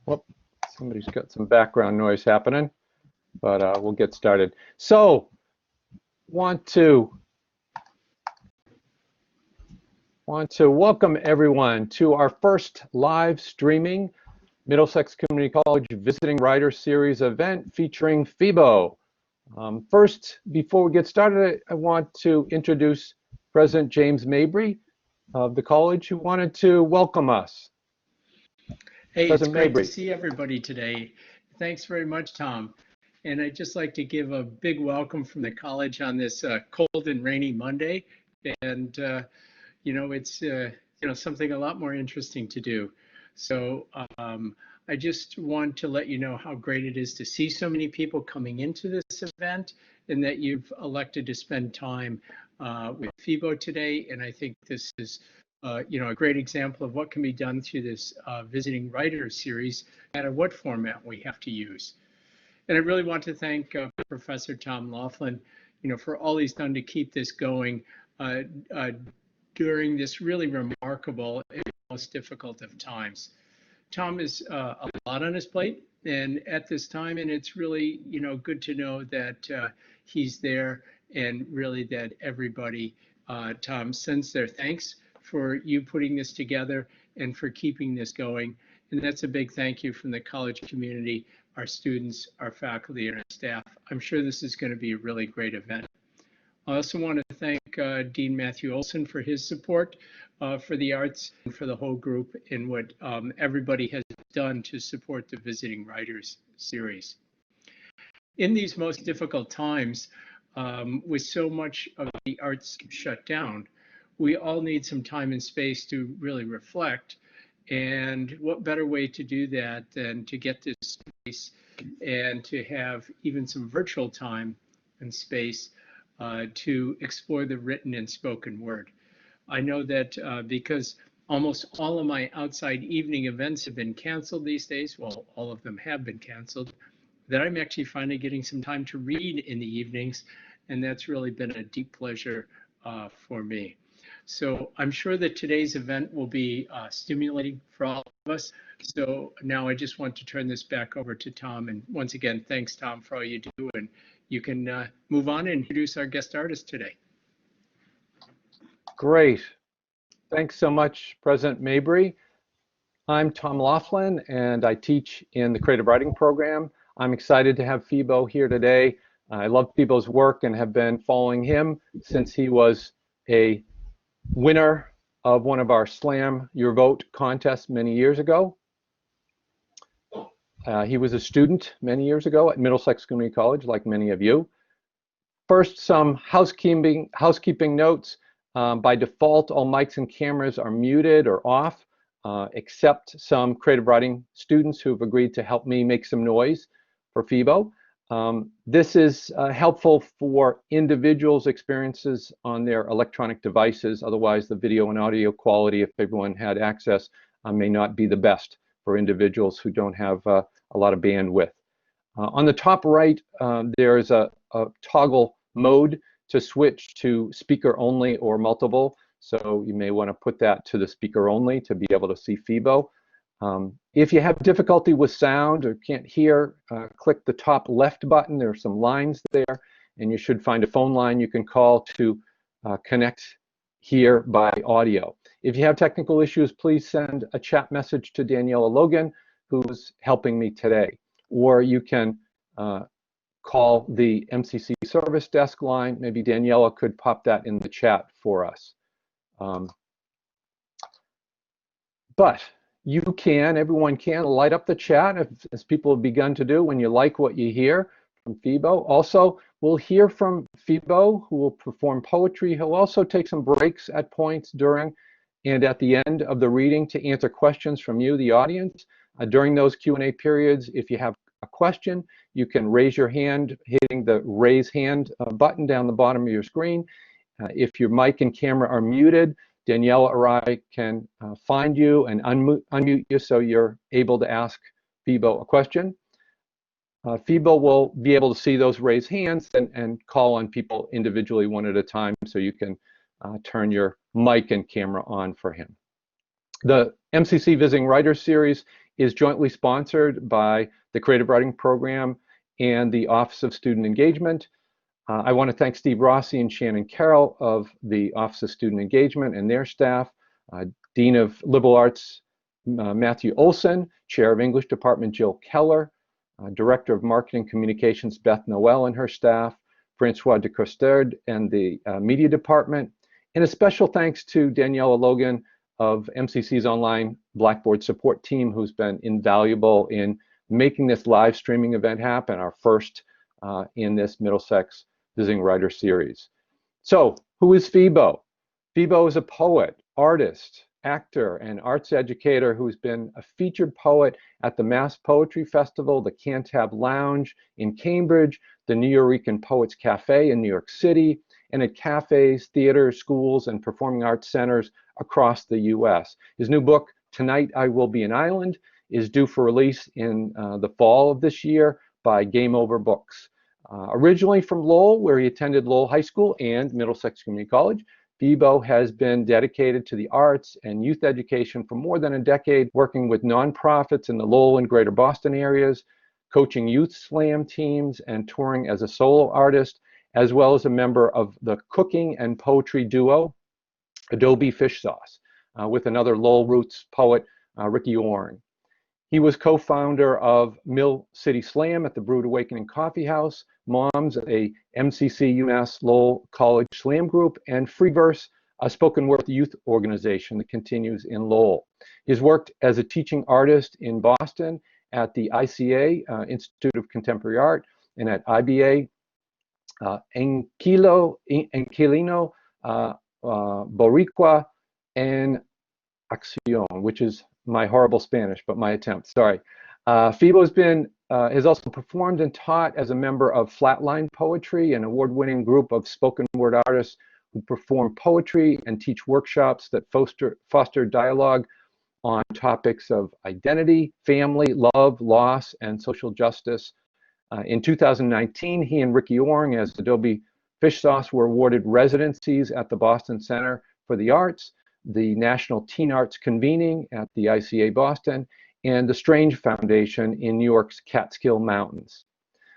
Whoop, somebody's got some background noise happening, but we'll get started. So, want to welcome everyone to our first live streaming Middlesex Community College Visiting Writers Series event featuring Febo. First, before we get started, I want to introduce President James Mabry of the college, who wanted to welcome us. Hey, President it's great Mabry. to see everybody today. Thanks very much, Tom. And I'd just like to give a big welcome from the college on this cold and rainy Monday. And, it's, something a lot more interesting to do. So I just want to let you know how great it is to see so many people coming into this event and that you've elected to spend time with Febo today. And I think this is a great example of what can be done through this Visiting Writers Series, no matter what format we have to use. And I really want to thank Professor Tom Laughlin, for all he's done to keep this going during this really remarkable and most difficult of times. Tom is a lot on his plate, and at this time, and it's really, good to know that he's there, and really that everybody, Tom, sends their thanks for you putting this together and for keeping this going. And that's a big thank you from the college community, our students, our faculty, and our staff. I'm sure this is going to be a really great event. I also want to thank Dean Matthew Olson for his support for the arts and for the whole group in what everybody has done to support the Visiting Writers Series. In these most difficult times, with so much of the arts shut down, we all need some time and space to really reflect. And what better way to do that than to get this space and to have even some virtual time and space to explore the written and spoken word. I know that because almost all of my outside evening events have been canceled these days, well, all of them have been canceled, that I'm actually finally getting some time to read in the evenings, and that's really been a deep pleasure for me. So I'm sure that today's event will be stimulating for all of us. So now I just want to turn this back over to Tom. And once again, thanks, Tom, for all you do. And you can move on and introduce our guest artist today. Great. Thanks so much, President Mabry. I'm Tom Laughlin, and I teach in the creative writing program. I'm excited to have Febo here today. I love Febo's work and have been following him since he was a winner of one of our Slam Your Vote contests many years ago. He was a student many years ago at Middlesex Community College, like many of you. First, some housekeeping notes. By default, all mics and cameras are muted or off, except some creative writing students who have agreed to help me make some noise for Febo. This is helpful for individuals' experiences on their electronic devices. Otherwise, the video and audio quality, if everyone had access, may not be the best for individuals who don't have a lot of bandwidth. On the top right, there is a toggle mode to switch to speaker only or multiple. So you may want to put that to the speaker only to be able to see Febo. If you have difficulty with sound or can't hear, click the top left button. There are some lines there, and you should find a phone line you can call to connect here by audio. If you have technical issues, please send a chat message to Daniela Logan, who's helping me today. Or you can call the MCC service desk line. Maybe Daniela could pop that in the chat for us. But you can, everyone can, light up the chat as people have begun to do when you like what you hear from Febo. Also, we'll hear from Febo, who will perform poetry. He'll also take some breaks at points during and at the end of the reading to answer questions from you, the audience. During those Q&A periods, if you have a question, you can raise your hand hitting the raise hand button down the bottom of your screen. If your mic and camera are muted, Daniela or I can find you and unmute you so you're able to ask Febo a question. Febo will be able to see those raised hands and call on people individually one at a time so you can turn your mic and camera on for him. The MCC Visiting Writers Series is jointly sponsored by the Creative Writing Program and the Office of Student Engagement. I want to thank Steve Rossi and Shannon Carroll of the Office of Student Engagement and their staff, Dean of Liberal Arts Matthew Olson, Chair of English Department Jill Keller, Director of Marketing Communications Beth Noel and her staff, Francois de Costard and the Media Department, and a special thanks to Daniela Logan of MCC's online Blackboard support team, who's been invaluable in making this live streaming event happen, our first in this Middlesex Visiting Writers Series. So, who is Febo? Febo is a poet, artist, actor, and arts educator who's been a featured poet at the Mass Poetry Festival, the Cantab Lounge in Cambridge, the Nuyorican Poets Cafe in New York City, and at cafes, theaters, schools, and performing arts centers across the US. His new book, Tonight I Will Be an Island, is due for release in the fall of this year by Game Over Books. Originally from Lowell, where he attended Lowell High School and Middlesex Community College, Febo has been dedicated to the arts and youth education for more than a decade, working with nonprofits in the Lowell and Greater Boston areas, coaching youth slam teams, and touring as a solo artist, as well as a member of the cooking and poetry duo, Adobe Fish Sauce, with another Lowell Roots poet, Ricky Orng. He was co-founder of Mill City Slam at the Brewed Awakening Coffee House, Moms, a MCC UMass Lowell College Slam group, and Free Verse, a spoken word youth organization that continues in Lowell. He's worked as a teaching artist in Boston at the ICA, Institute of Contemporary Art, and at IBA, Inquilino, Boricua, and Acción, which is my horrible Spanish, but my attempt, sorry. Febo has also performed and taught as a member of Flatline Poetry, an award-winning group of spoken word artists who perform poetry and teach workshops that foster dialogue on topics of identity, family, love, loss, and social justice. In 2019, he and Ricky Orng, as Adobe Fish Sauce, were awarded residencies at the Boston Center for the Arts, the National Teen Arts Convening at the ICA Boston, and the Strange Foundation in New York's Catskill Mountains.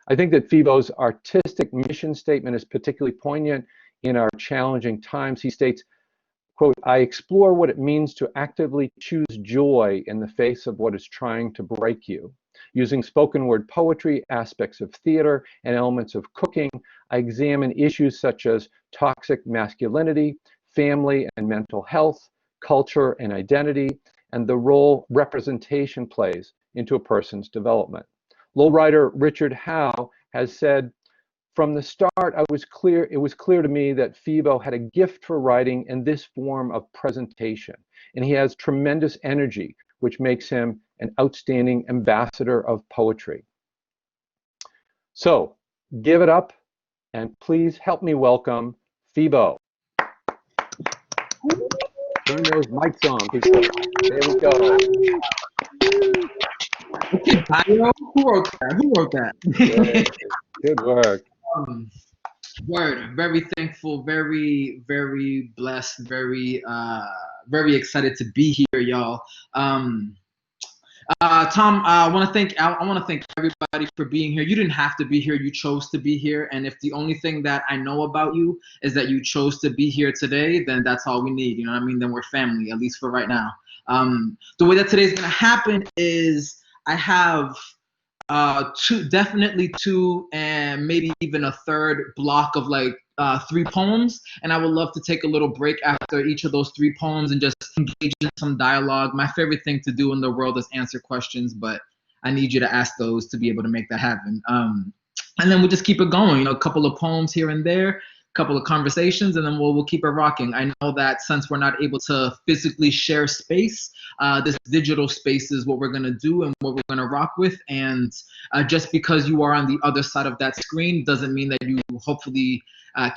I think that Febo's artistic mission statement is particularly poignant in our challenging times. He states, quote, "I explore what it means to actively choose joy in the face of what is trying to break you. Using spoken word poetry, aspects of theater, and elements of cooking, I examine issues such as toxic masculinity, family and mental health, culture and identity, and the role representation plays into a person's development." Lowell writer Richard Howe has said, "From the start, it was clear to me that Febo had a gift for writing in this form of presentation, and he has tremendous energy, which makes him an outstanding ambassador of poetry." So, give it up, and please help me welcome Febo. Turn those mics on, people. There we go. Okay, Bio, who wrote that? Who wrote that? Good work. Word. Very thankful. Very, very blessed. Very, very excited to be here, y'all. Tom, I want to thank everybody for being here. You didn't have to be here. You chose to be here. And if the only thing that I know about you is that you chose to be here today, then that's all we need. You know what I mean? Then we're family, at least for right now. The way that today's going to happen is I have definitely two and maybe even a third block of like 3 poems, and I would love to take a little break after each of those 3 poems and just engage in some dialogue. My favorite thing to do in the world is answer questions, but I need you to ask those to be able to make that happen. And then we'll just keep it going, you know, a couple of poems here and there, couple of conversations, and then we'll keep it rocking. I know that since we're not able to physically share space, this digital space is what we're gonna do and what we're gonna rock with. And just because you are on the other side of that screen doesn't mean that you hopefully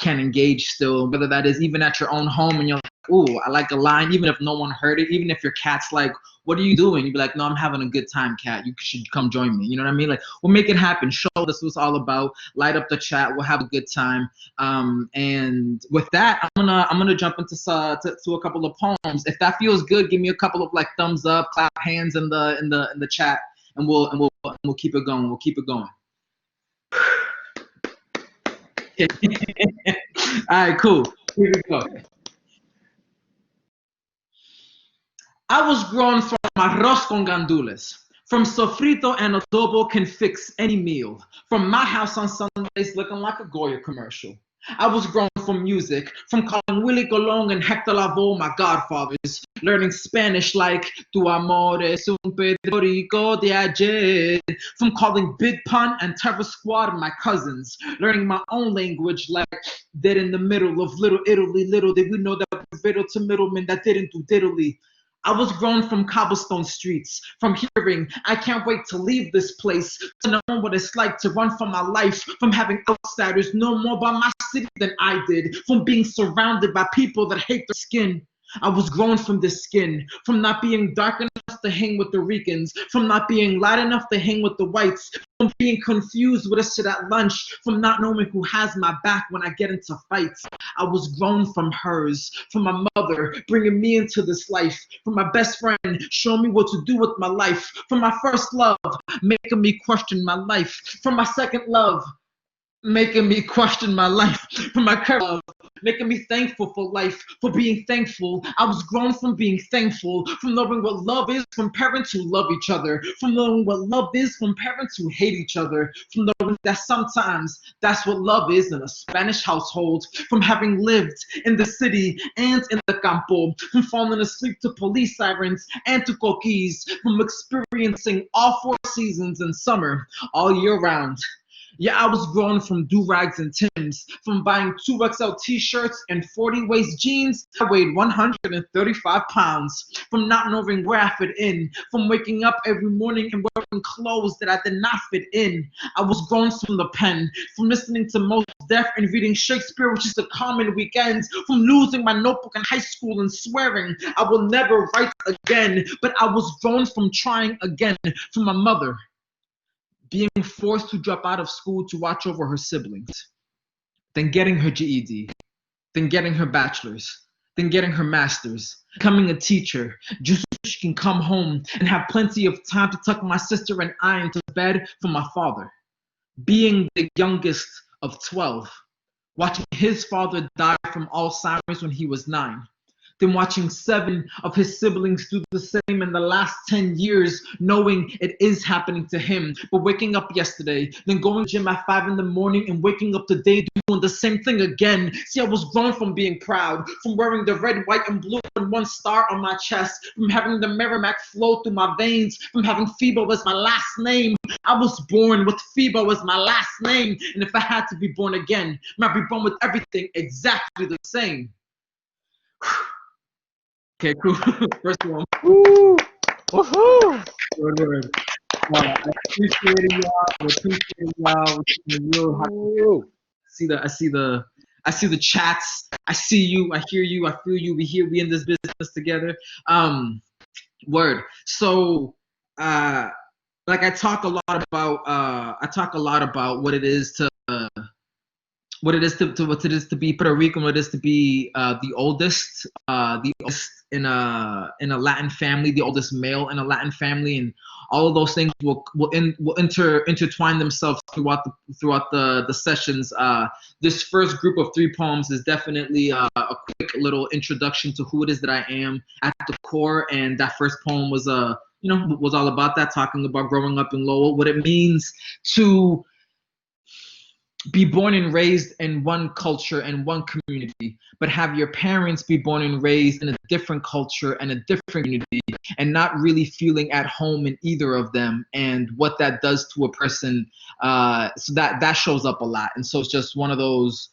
can engage still, whether that is even at your own home and you're like, ooh, I like a line, even if no one heard it, even if your cat's like, what are you doing? You'd be like, no, I'm having a good time, cat. You should come join me. You know what I mean? Like, we'll make it happen. Show this was all about. Light up the chat. We'll have a good time. And with that, I'm gonna jump into a couple of poems. If that feels good, give me a couple of like thumbs up, clap hands in the chat, and we'll keep it going. We'll keep it going. All right, cool. Here we go. I was grown from arroz con gandules. From sofrito and adobo can fix any meal. From my house on Sundays looking like a Goya commercial. I was grown from music, from calling Willie Colon and Hector Lavoe my godfathers, learning Spanish like Tu amor es un Pedro Rico de ayer, from calling Big Pun and Terror Squad my cousins, learning my own language like dead in the middle of Little Italy. Little did we know that we're riddle to middlemen that didn't do diddly. I was grown from cobblestone streets, from hearing, I can't wait to leave this place, to know what it's like to run for my life, from having outsiders know more about my city than I did, from being surrounded by people that hate their skin. I was grown from this skin, from not being dark enough to hang with the Ricans, from not being light enough to hang with the whites, from being confused with a shit at lunch, from not knowing who has my back when I get into fights. I was grown from hers, from my mother bringing me into this life, from my best friend showing me what to do with my life, from my first love making me question my life, from my second love making me question my life, from my current love making me thankful for life, for being thankful. I was grown from being thankful, from knowing what love is from parents who love each other, from knowing what love is from parents who hate each other, from knowing that sometimes that's what love is in a Spanish household, from having lived in the city and in the campo, from falling asleep to police sirens and to coquis, from experiencing all 4 seasons in summer all year round. Yeah, I was grown from do-rags and Timbs, from buying 2XL t-shirts and 40 waist jeans. I weighed 135 pounds, from not knowing where I fit in, from waking up every morning and wearing clothes that I did not fit in. I was grown from the pen, from listening to Mos Def and reading Shakespeare, which is the common weekends, from losing my notebook in high school and swearing I will never write again. But I was grown from trying again, from my mother being forced to drop out of school to watch over her siblings, then getting her GED, then getting her bachelor's, then getting her master's, becoming a teacher, just so she can come home and have plenty of time to tuck my sister and I into bed for my father. Being the youngest of 12, watching his father die from Alzheimer's when he was 9. Then watching 7 of his siblings do the same in the last 10 years, knowing it is happening to him. But waking up yesterday, then going to gym at 5 in the morning and waking up today doing the same thing again. See, I was grown from being proud, from wearing the red, white, and blue and 1 star on my chest, from having the Merrimack flow through my veins, from having Febo as my last name. I was born with Febo as my last name, and if I had to be born again, I'd be born with everything exactly the same. Okay, cool. First one. Woo! Woohoo! Word. I appreciate y'all. I see the chats. I see you. I hear you. I feel you. We in this business together. Word. So, like I talk a lot about what it is to be Puerto Rican, what it is to be the oldest in a Latin family, the oldest male in a Latin family, and all of those things will intertwine themselves throughout the sessions. This first group of 3 poems is definitely a quick little introduction to who it is that I am at the core, and that first poem was was all about that, talking about growing up in Lowell, what it means to be born and raised in one culture and one community, but have your parents be born and raised in a different culture and a different community, and not really feeling at home in either of them, and what that does to a person. So that shows up a lot, and so it's just one of those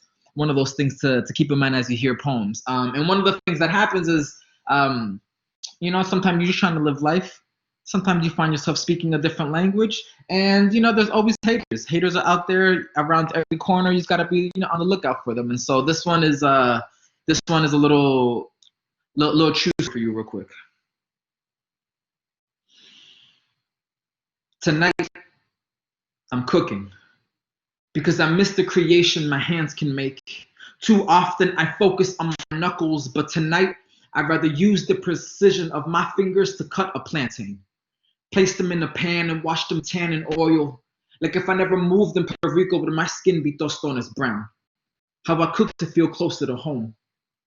things to keep in mind as you hear poems. And one of the things that happens is, sometimes you're just trying to live life. Sometimes you find yourself speaking a different language, and there's always haters. Haters are out there around every corner. You just gotta be on the lookout for them. And so this one is a little choose for you real quick. Tonight I'm cooking because I miss the creation my hands can make. Too often I focus on my knuckles, but tonight I'd rather use the precision of my fingers to cut a plantain, place them in a pan and watch them tan in oil. Like if I never moved in Puerto Rico, would my skin be tostones brown? How I cook to feel closer to home.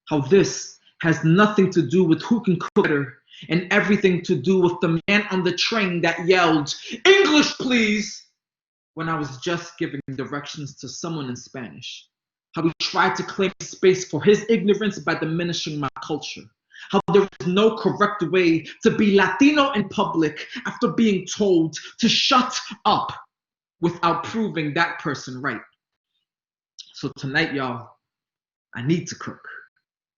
How this has nothing to do with who can cook better and everything to do with the man on the train that yelled, "English, please," when I was just giving directions to someone in Spanish. How he tried to claim space for his ignorance by diminishing my culture. How there is no correct way to be Latino in public after being told to shut up without proving that person right. So tonight, y'all, I need to cook.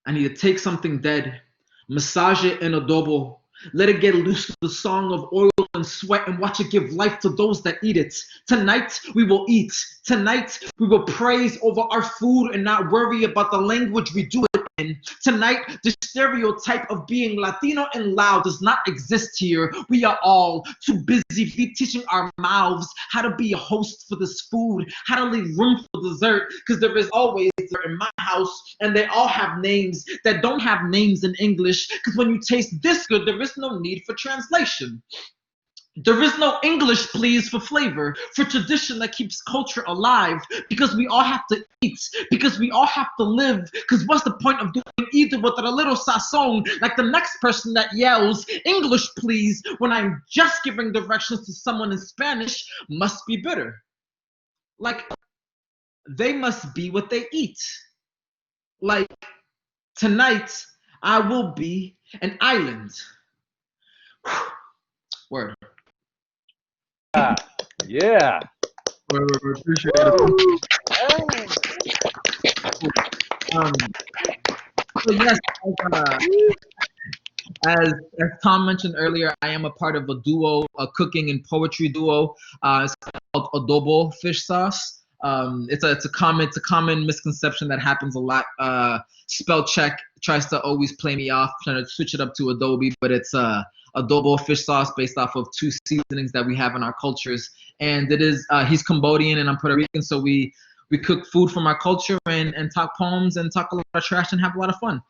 I need to take something dead, massage it in adobo, let it get loose with the song of oil and sweat, and watch it give life to those that eat it. Tonight, we will eat. Tonight, we will praise over our food and not worry about the language we do it in. Tonight, the stereotype of being Latino and loud does not exist here. We are all too busy teaching our mouths how to be a host for this food, how to leave room for dessert, because there is always dessert in my house, and they all have names that don't have names in English, because when you taste this good, there is no need for translation. There is no English, please, for flavor, for tradition that keeps culture alive, because we all have to eat, because we all have to live, because what's the point of doing either without a little sazon, like the next person that yells, "English, please," when I'm just giving directions to someone in Spanish, must be bitter. Like, they must be what they eat. Like, tonight, I will be an island. Word. Yeah. Appreciate it. So yes, as Tom mentioned earlier, I am a part of a duo, a cooking and poetry duo. It's called Adobo Fish Sauce. It's a common misconception that happens a lot. Spell check tries to always play me off, trying to switch it up to Adobe, but it's adobo fish sauce based off of two seasonings that we have in our cultures. And it is he's Cambodian and I'm Puerto Rican, so we cook food from our culture and talk poems and talk a lot of trash and have a lot of fun.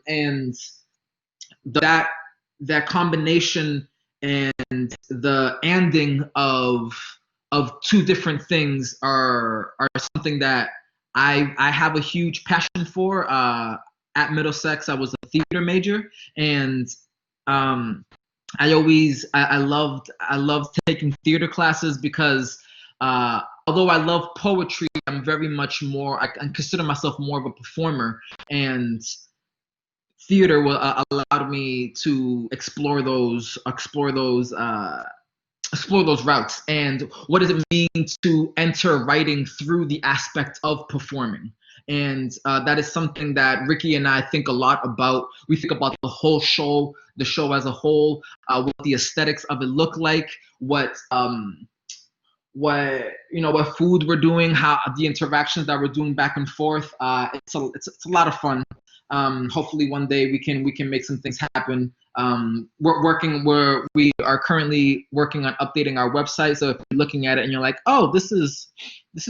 And that combination and the ending of two different things are something that I have a huge passion for. At Middlesex, I was a theater major, and I loved taking theater classes because although I love poetry, I'm very much more, I consider myself more of a performer, and theater allowed me to explore those routes. And what does it mean to enter writing through the aspect of performing? And that is something that Ricky and I think a lot about. We think about the whole show, the show as a whole, what the aesthetics of it look like, what food we're doing, how the interactions that we're doing back and forth. It's a lot of fun. Hopefully one day we can make some things happen. We are currently working on updating our website. So if you're looking at it and you're like, oh, this is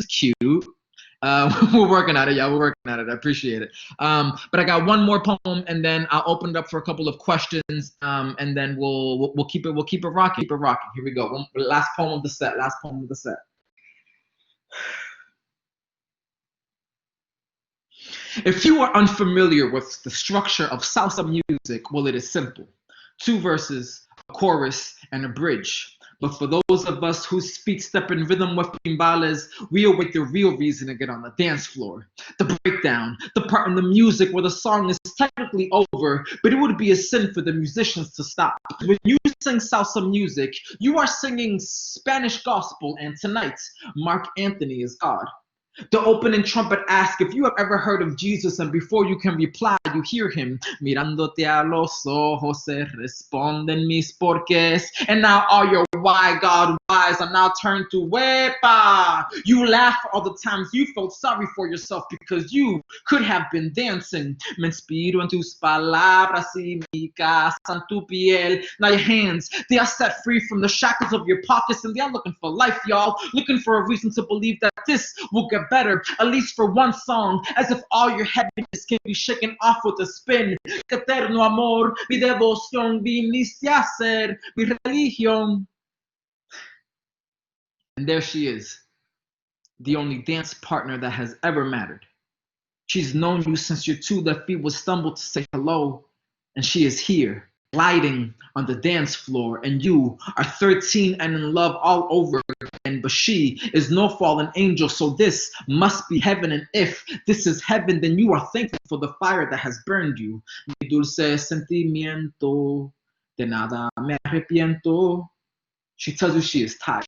cute. We're working at it. Yeah, we're working at it. I appreciate it. But I got one more poem, and then I'll open it up for a couple of questions. And then we'll keep it rocking. Keep it rocking. Here we go. Last poem of the set. If you are unfamiliar with the structure of salsa music, well, it is simple. 2 verses, a chorus, and a bridge. But for those of us whose feet step in rhythm with timbales, we await the real reason to get on the dance floor. The breakdown, the part in the music where the song is technically over, but it would be a sin for the musicians to stop. When you sing salsa music, you are singing Spanish gospel, and tonight, Mark Anthony is God. The opening trumpet asks if you have ever heard of Jesus, and before you can reply, you hear him. Mirándote a los ojos se responden mis porqués. And now all your why God whys are now turned to wepa. You laugh all the times you felt sorry for yourself because you could have been dancing. Me inspiro en tus palabras y mi casa en tu piel. Now your hands, they are set free from the shackles of your pockets, and they are looking for life, y'all. Looking for a reason to believe that this will get better, at least for one song, as if all your heaviness can be shaken off with a spin. Que eterno amor, mi devoción, viniste a ser mi religión. And there she is, the only dance partner that has ever mattered. She's known you since your two left feet would stumble to say hello, and she is here, gliding on the dance floor, and you are 13 and in love all over again, but she is no fallen angel, so this must be heaven, and if this is heaven, then you are thankful for the fire that has burned you. Mi dulce sentimiento, de nada me arrepiento. She tells you she is tired,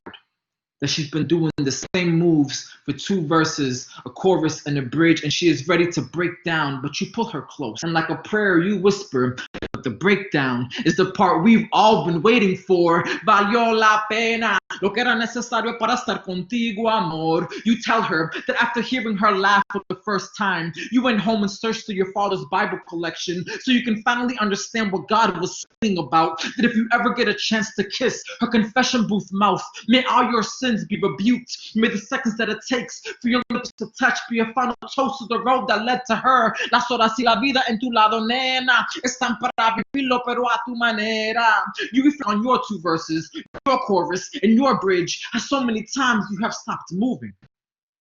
that she's been doing the same moves for 2 verses, a chorus, and a bridge, and she is ready to break down, but you pull her close. And like a prayer, you whisper, but the breakdown is the part we've all been waiting for. Valió la pena, lo que era necesario para estar contigo, amor. You tell her that after hearing her laugh for the first time, you went home and searched through your father's Bible collection so you can finally understand what God was saying about, that if you ever get a chance to kiss her confession booth mouth, may all your sins be rebuked. May the seconds that it takes for your lips to touch be a final toast to the road that led to her. Las horas y la vida en tu lado, nena, están para vivirlo, pero a tu manera. You reflect on your 2 verses, your chorus, and your bridge, how so many times you have stopped moving.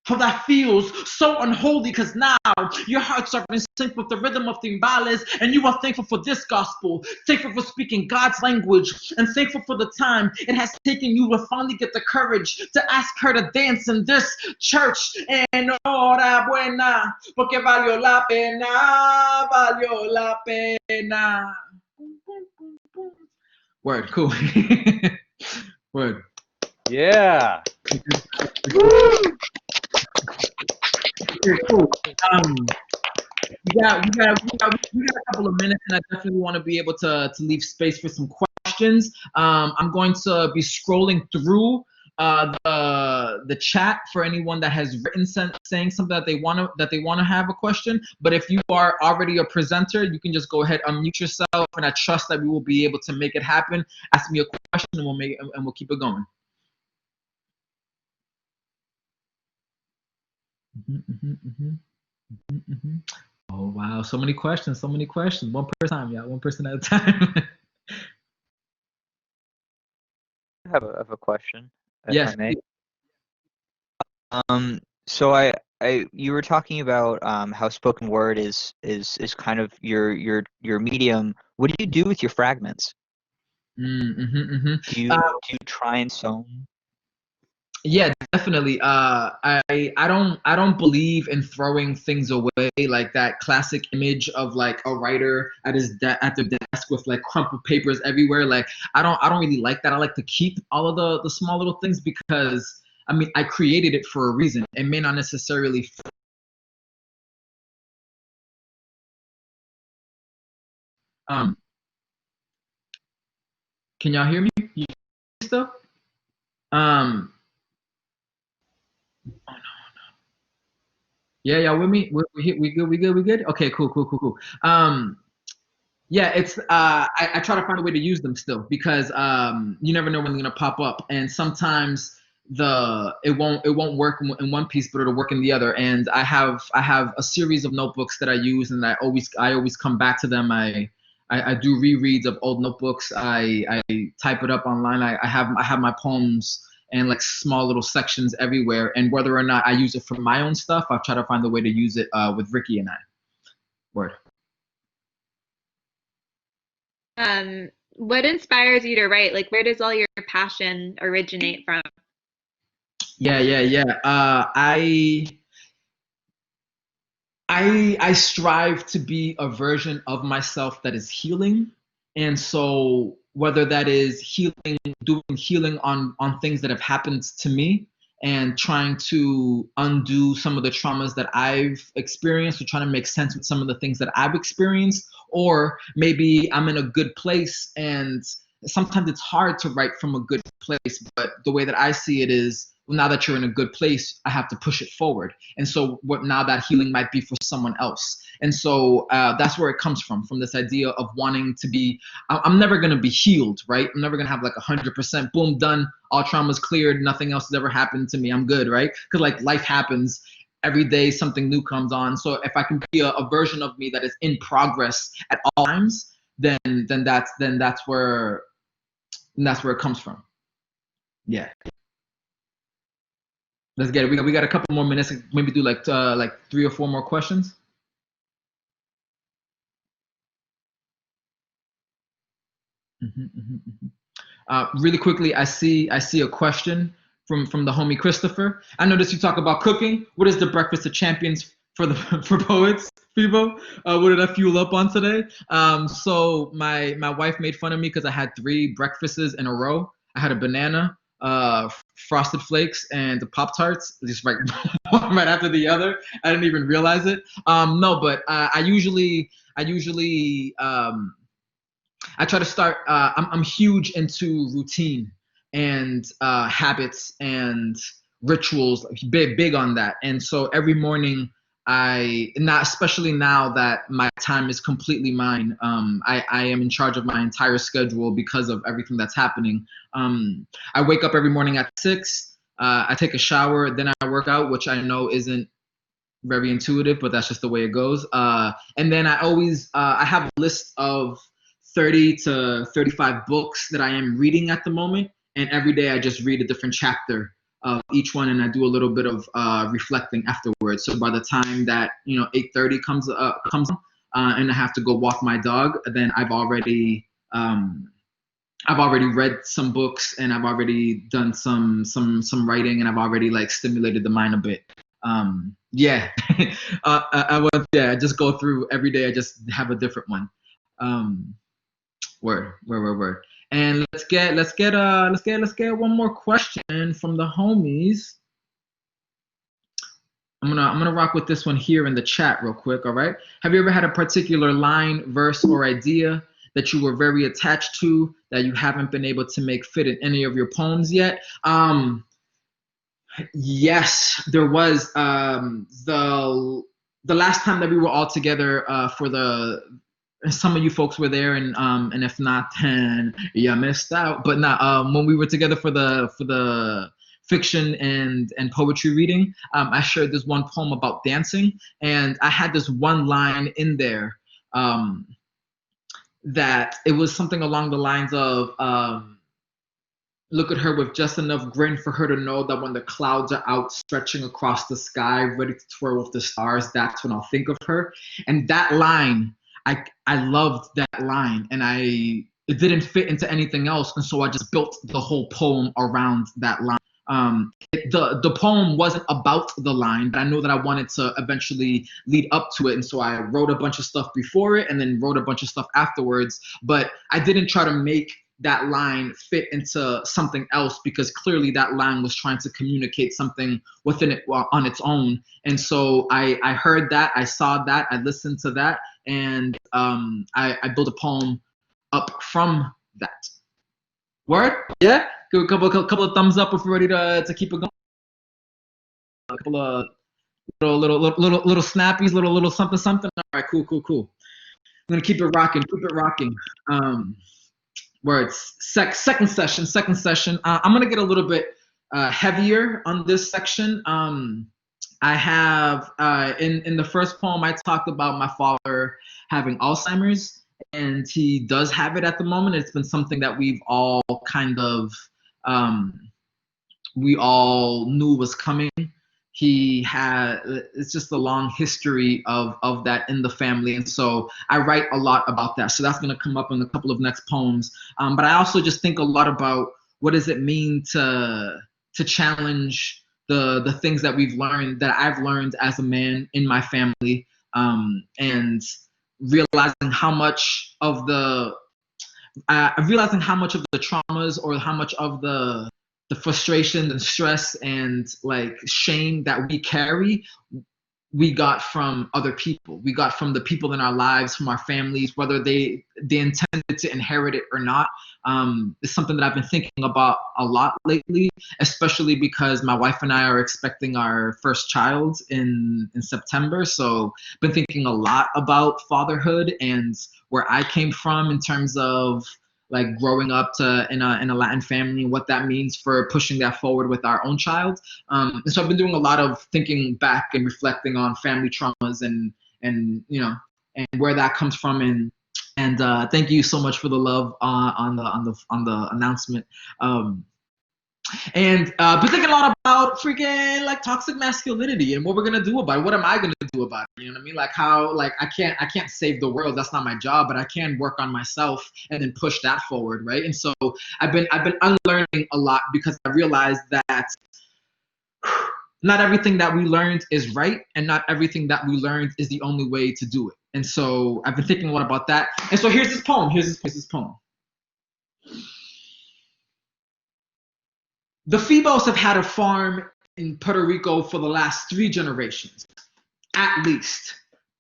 How that feels so unholy, because now your hearts are in sync with the rhythm of timbales, and you are thankful for this gospel, thankful for speaking God's language, and thankful for the time it has taken you to finally get the courage to ask her to dance in this church. Enhorabuena, porque valió la pena. Word, cool. Word. Yeah. Okay, cool. We got a couple of minutes, and I definitely want to be able to leave space for some questions. I'm going to be scrolling through the chat for anyone that has written saying something that they want to have a question. But if you are already a presenter, you can just go ahead, unmute yourself, and I trust that we will be able to make it happen. Ask me a question, and we'll keep it going. Oh wow, so many questions. One person at a time, y'all. One person at a time. I have a question, if Yes. I may. So you were talking about how spoken word is kind of your medium. What do you do with your fragments? Do you try and sew? Yeah, definitely. I don't believe in throwing things away, like that classic image of like a writer at at their desk with like crumpled papers everywhere. Like I don't really like that. I like to keep all of the small little things, because I mean I created it for a reason. It may not necessarily can y'all hear me? You still? Oh no. Yeah, y'all with me? We good? Okay, cool. Yeah, it's I try to find a way to use them still, because you never know when they're gonna pop up, and sometimes it won't work in one piece, but it'll work in the other. And I have a series of notebooks that I use, and I always come back to them. I do rereads of old notebooks. I type it up online. I have my poems and like small little sections everywhere. And whether or not I use it for my own stuff, I'll try to find a way to use it with Ricky and I. Word. What inspires you to write? Like, where does all your passion originate from? Yeah. I strive to be a version of myself that is healing. And so whether that is doing healing on things that have happened to me, and trying to undo some of the traumas that I've experienced, or trying to make sense with some of the things that I've experienced, or maybe I'm in a good place, and sometimes it's hard to write from a good place, but the way that I see it is, well, now that you're in a good place, I have to push it forward. And so what now that healing might be for someone else. And so that's where it comes from this idea of wanting to be, I'm never going to be healed, right? I'm never going to have like 100%, boom, done, all trauma's cleared, nothing else has ever happened to me, I'm good, right? Because like life happens. Every day something new comes on. So if I can be a version of me that is in progress at all times, then that's where it comes from. Yeah. Let's get it. We got a couple more minutes. Maybe do like 3 or 4 more questions. Really quickly, I see a question from the homie Christopher. I noticed you talk about cooking. What is the breakfast of champions for poets, Febo? What did I fuel up on today? So my wife made fun of me because I had 3 breakfasts in a row. I had a banana, Frosted Flakes, and the Pop-Tarts, just like one right after the other. I didn't even realize it. No, but I usually I try to start. I'm huge into routine and habits and rituals. Big on that. And so every morning, not especially now that my time is completely mine. I am in charge of my entire schedule because of everything that's happening. I wake up every morning at 6. I take a shower, then I work out, which I know isn't very intuitive, but that's just the way it goes. And then I always I have a list of 30 to 35 books that I am reading at the moment, and every day I just read a different chapter of each one, and I do a little bit of reflecting afterwards. So by the time that 8:30 comes on, and I have to go walk my dog, then I've already read some books, and I've already done some writing, and I've already like stimulated the mind a bit. Yeah. I just go through every day. I just have a different one. Word. And let's get one more question from the homies. I'm gonna rock with this one here in the chat real quick. All right. Have you ever had a particular line, verse, or idea that you were very attached to that you haven't been able to make fit in any of your poems yet? Yes, there was. The last time that we were all together some of you folks were there, and if not, then you missed out. But not when we were together for the fiction and poetry reading, I shared this one poem about dancing, and I had this one line in there that it was something along the lines of look at her with just enough grin for her to know that when the clouds are out stretching across the sky ready to twirl with the stars, that's when I'll think of her. And that line, I loved that line, and it didn't fit into anything else, and so I just built the whole poem around that line. The poem wasn't about the line, but I know that I wanted to eventually lead up to it, and so I wrote a bunch of stuff before it and then wrote a bunch of stuff afterwards, but I didn't try to make that line fit into something else, because clearly that line was trying to communicate something within it on its own. And so I heard that, I saw that, I listened to that, and I built a poem up from that. Word? Yeah? Give a couple of thumbs up if you're ready to keep it going. A couple of little snappies, little something. All right, cool. I'm gonna keep it rocking. Words. Second session. I'm gonna get a little bit heavier on this section. I have in the first poem I talked about my father having Alzheimer's, and he does have it at the moment. It's been something that we've all kind of we all knew was coming. It's just a long history of that in the family, and so I write a lot about that. So that's going to come up in a couple of next poems. But I also just think a lot about what does it mean to challenge the things that I've learned as a man in my family, and realizing how much of the traumas, or how much of the frustration and stress and like shame that we carry we got from other people. We got from the people in our lives, from our families, whether they intended to inherit it or not. It's something that I've been thinking about a lot lately, especially because my wife and I are expecting our first child in September. So I've been thinking a lot about fatherhood and where I came from in terms of like growing up in a Latin family and what that means for pushing that forward with our own child. And so I've been doing a lot of thinking back and reflecting on family traumas and you know, and where that comes from. And thank you so much for the love on the announcement. And been thinking a lot about freaking like toxic masculinity and what we're gonna do about it. What am I gonna do about it? You know what I mean? Like how like I can't save the world. That's not my job, but I can work on myself and then push that forward, right? And so I've been unlearning a lot because I realized that not everything that we learned is right, and not everything that we learned is the only way to do it. And so I've been thinking a lot about that. And so here's this poem. Here's this poem. The Febos have had a farm in Puerto Rico for the last 3 generations, at least.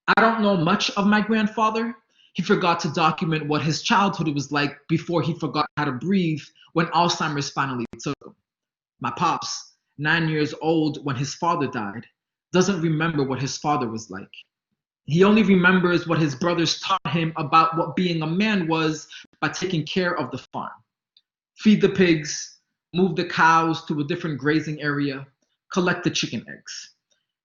I don't know much of my grandfather. He forgot to document what his childhood was like before he forgot how to breathe when Alzheimer's finally took him. My pops, 9 years old when his father died, doesn't remember what his father was like. He only remembers what his brothers taught him about what being a man was by taking care of the farm. Feed the pigs, move the cows to a different grazing area, collect the chicken eggs.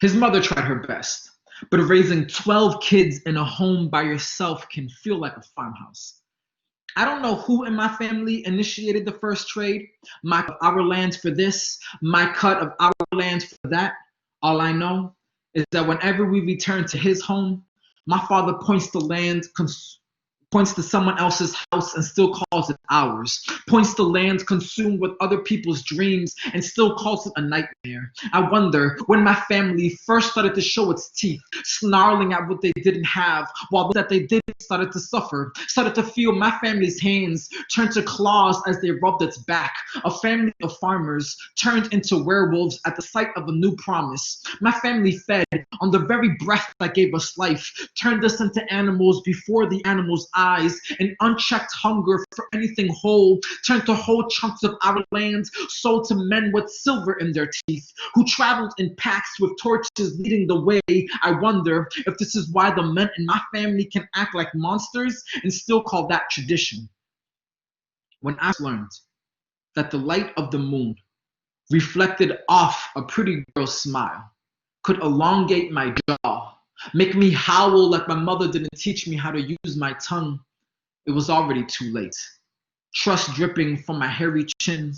His mother tried her best, but raising 12 kids in a home by yourself can feel like a farmhouse. I don't know who in my family initiated the first trade, my cut of our lands for this, my cut of our lands for that. All I know is that whenever we return to his home, my father points to someone else's house and still calls it ours, points to land consumed with other people's dreams and still calls it a nightmare. I wonder when my family first started to show its teeth, snarling at what they didn't have, while that they did started to suffer, started to feel my family's hands turn to claws as they rubbed its back. A family of farmers turned into werewolves at the sight of a new promise. My family fed on the very breath that gave us life, turned us into animals before the animals' eyes. And unchecked hunger for anything whole turned to whole chunks of our land sold to men with silver in their teeth who traveled in packs with torches leading the way. I wonder if this is why the men in my family can act like monsters and still call that tradition. When I learned that the light of the moon reflected off a pretty girl's smile could elongate my jaw, make me howl like my mother didn't teach me how to use my tongue, it was already too late. Trust dripping from my hairy chin.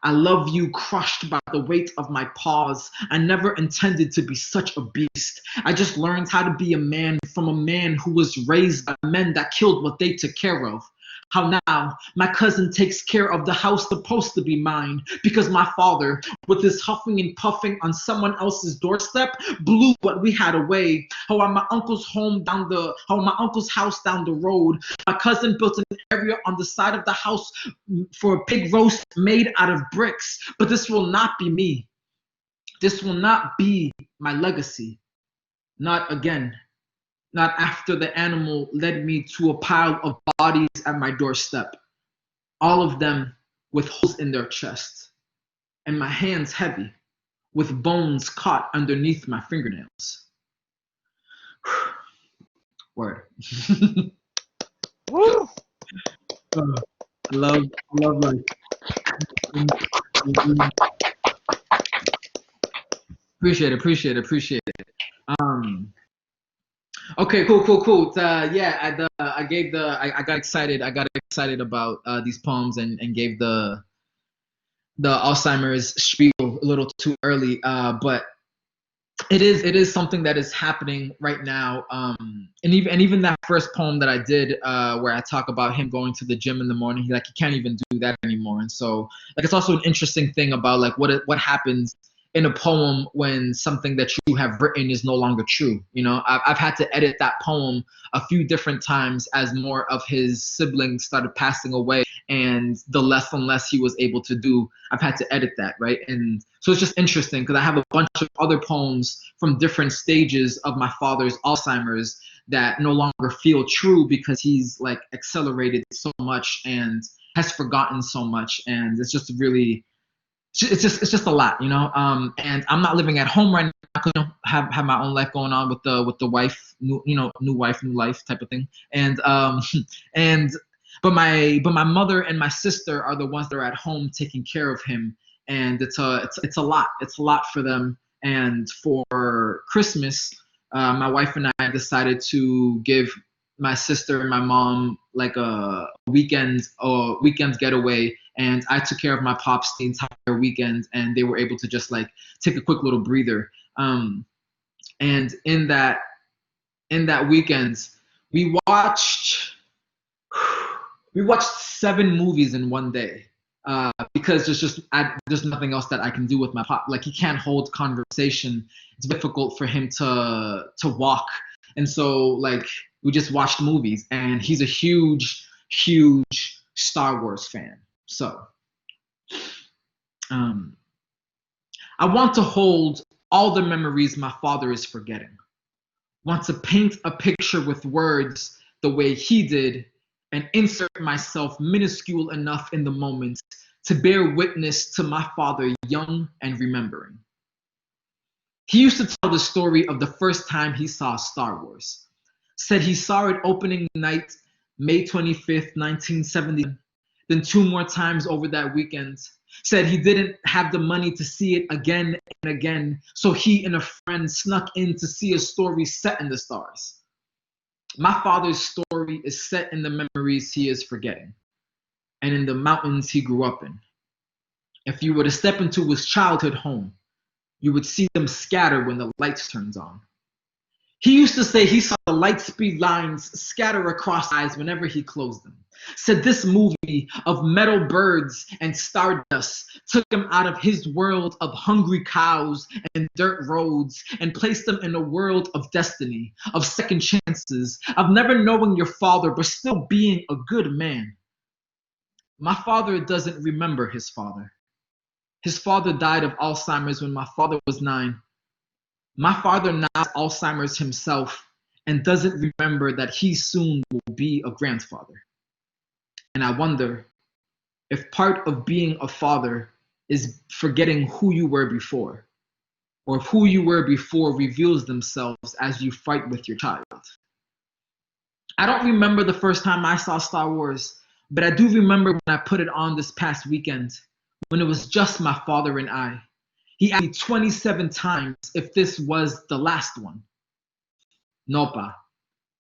I love you crushed by the weight of my paws. I never intended to be such a beast. I just learned how to be a man from a man who was raised by men that killed what they took care of. How now my cousin takes care of the house supposed to be mine because my father, with his huffing and puffing on someone else's doorstep, blew what we had away. How my uncle's house down the road, my cousin built an area on the side of the house for a pig roast made out of bricks. But this will not be me. This will not be my legacy. Not again. Not after the animal led me to a pile of bodies at my doorstep, all of them with holes in their chest, and my hands heavy, with bones caught underneath my fingernails. Word. Woo! I love life. Appreciate it. Okay, cool. Yeah, I got excited about these poems and gave the Alzheimer's spiel a little too early. But it is something that is happening right now. And even that first poem that I did, where I talk about him going to the gym in the morning, he can't even do that anymore. And so it's also an interesting thing about what happens in a poem when something that you have written is no longer true. You know, I've had to edit that poem a few different times as more of his siblings started passing away. and the less and less he was able to do, I've had to edit that, right? And so it's just interesting because I have a bunch of other poems from different stages of my father's Alzheimer's that no longer feel true because he's like accelerated so much and has forgotten so much, and it's just really, it's just a lot, you know. And I'm not living at home right now. I could have my own life going on with the wife, new wife, new life type of thing. And and but my mother and my sister are the ones that are at home taking care of him, and it's a lot. It's a lot for them. And for Christmas, my wife and I decided to give my sister and my mom like a weekend getaway, and I took care of my pops the entire weekend, and they were able to just like take a quick little breather. And in that weekend, we watched 7 movies in one day, because there's nothing else that I can do with my pop. Like, he can't hold conversation. It's difficult for him to walk, and so like we just watched movies. And he's a huge Star Wars fan. So I want to hold all the memories my father is forgetting. Want to paint a picture with words the way he did, and insert myself minuscule enough in the moment to bear witness to my father young and remembering. He used to tell the story of the first time he saw Star Wars. Said he saw it opening night, May 25th, 1970, then 2 more times over that weekend. Said he didn't have the money to see it again and again, so he and a friend snuck in to see a story set in the stars. My father's story is set in the memories he is forgetting, and in the mountains he grew up in. If you were to step into his childhood home, you would see them scatter when the lights turns on. He used to say he saw the light speed lines scatter across eyes whenever he closed them. Said this movie of metal birds and stardust took him out of his world of hungry cows and dirt roads and placed him in a world of destiny, of second chances, of never knowing your father but still being a good man. My father doesn't remember his father. His father died of Alzheimer's when my father was 9. My father now has Alzheimer's himself and doesn't remember that he soon will be a grandfather. And I wonder if part of being a father is forgetting who you were before, or if who you were before reveals themselves as you fight with your child. I don't remember the first time I saw Star Wars, but I do remember when I put it on this past weekend, when it was just my father and I. He asked me 27 times if this was the last one. No, pa,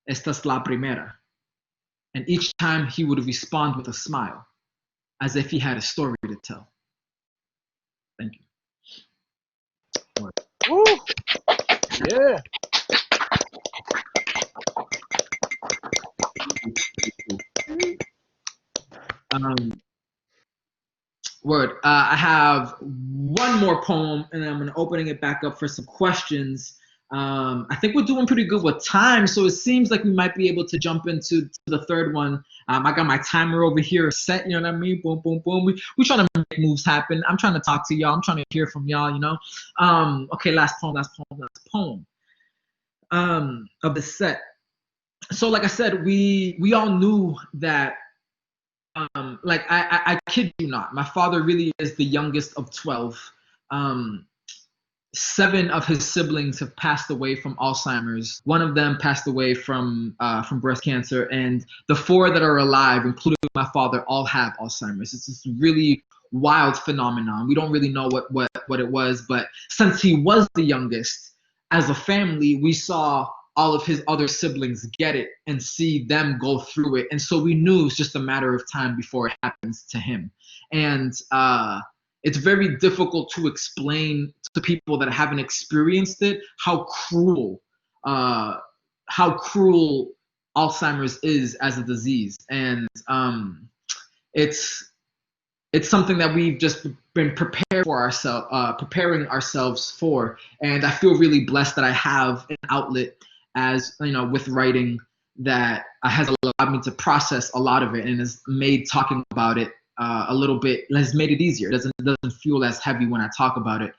esta es la primera. And each time he would respond with a smile, as if he had a story to tell. Thank you. Woo! Yeah. Word. I have one more poem, and then I'm going to opening it back up for some questions. I think we're doing pretty good with time, so it seems like we might be able to jump into the third one. I got my timer over here set, you know what I mean? Boom, boom, boom. We're trying to make moves happen. I'm trying to talk to y'all. I'm trying to hear from y'all, you know? Okay, last poem of the set. So like I said, we all knew that, like I kid you not, my father really is the youngest of 12. 7 of his siblings have passed away from Alzheimer's. One of them passed away from breast cancer, and the 4 that are alive, including my father, all have Alzheimer's. It's this really wild phenomenon. We don't really know what it was, but since he was the youngest, as a family, we saw all of his other siblings get it and see them go through it, and so we knew it's just a matter of time before it happens to him. And it's very difficult to explain to people that haven't experienced it how cruel Alzheimer's is as a disease. And it's something that we've just been preparing ourselves for. And I feel really blessed that I have an outlet, as you know, with writing, that has allowed me to process a lot of it and has made talking about it a little bit, has made it easier. It doesn't feel as heavy when I talk about it.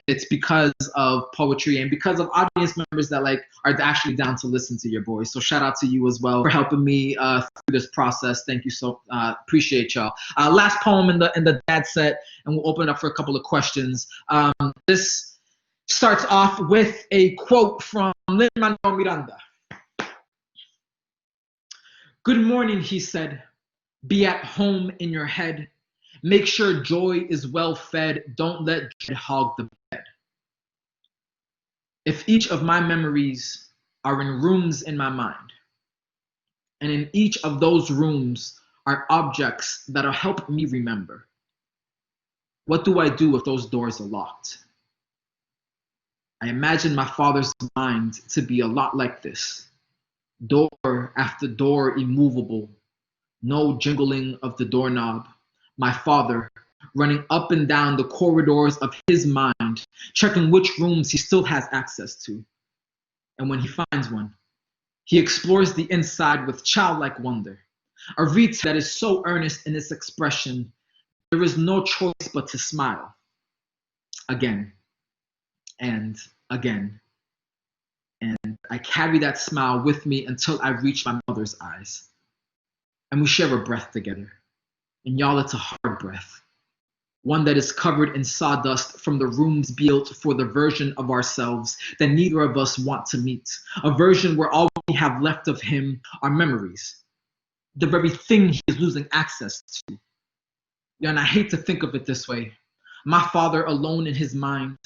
It's because of poetry and because of audience members that like are actually down to listen to your voice. So shout out to you as well for helping me through this process. Thank you so appreciate y'all. Last poem in the dad set, and we'll open it up for a couple of questions. This starts off with a quote from Lin-Manuel Miranda. Good morning, he said. Be at home in your head. Make sure joy is well fed. Don't let dread hog the bed. If each of my memories are in rooms in my mind, and in each of those rooms are objects that'll help me remember, what do I do if those doors are locked? I imagine my father's mind to be a lot like this. Door after door immovable, no jingling of the doorknob. My father running up and down the corridors of his mind, checking which rooms he still has access to. And when he finds one, he explores the inside with childlike wonder, a read that is so earnest in its expression, there is no choice but to smile. Again and again. And I carry that smile with me until I reach my mother's eyes. And we share a breath together. And y'all, it's a hard breath. One that is covered in sawdust from the rooms built for the version of ourselves that neither of us want to meet. A version where all we have left of him are memories. The very thing he is losing access to. Yeah, and I hate to think of it this way. My father alone in his mind,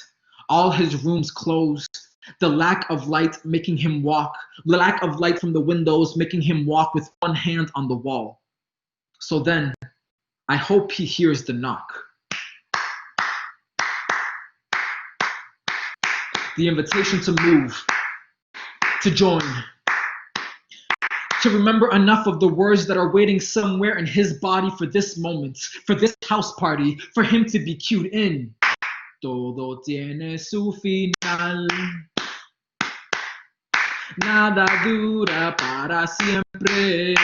all his rooms closed, the lack of light making him walk, the lack of light from the windows making him walk with one hand on the wall. So then, I hope he hears the knock. The invitation to move, to join, to remember enough of the words that are waiting somewhere in his body for this moment, for this house party, for him to be cued in. Todo tiene su final. Nada dura para siempre.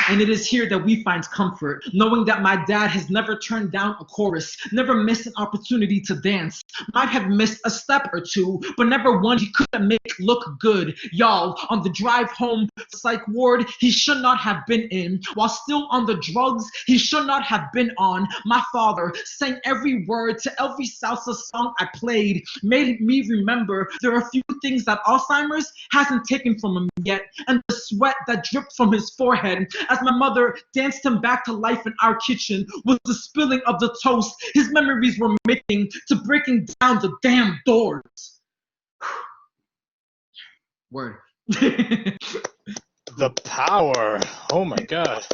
And it is here that we find comfort, knowing that my dad has never turned down a chorus, never missed an opportunity to dance, might have missed a step or two, but never one he couldn't make look good. Y'all, on the drive home, psych ward he should not have been in, while still on the drugs he should not have been on. My father sang every word to every salsa song I played, made me remember there are a few things that Alzheimer's hasn't taken from him yet, and the sweat that dripped from his forehead as my mother danced him back to life in our kitchen was the spilling of the toast his memories were making to breaking down the damn doors. Word. The power. Oh my God.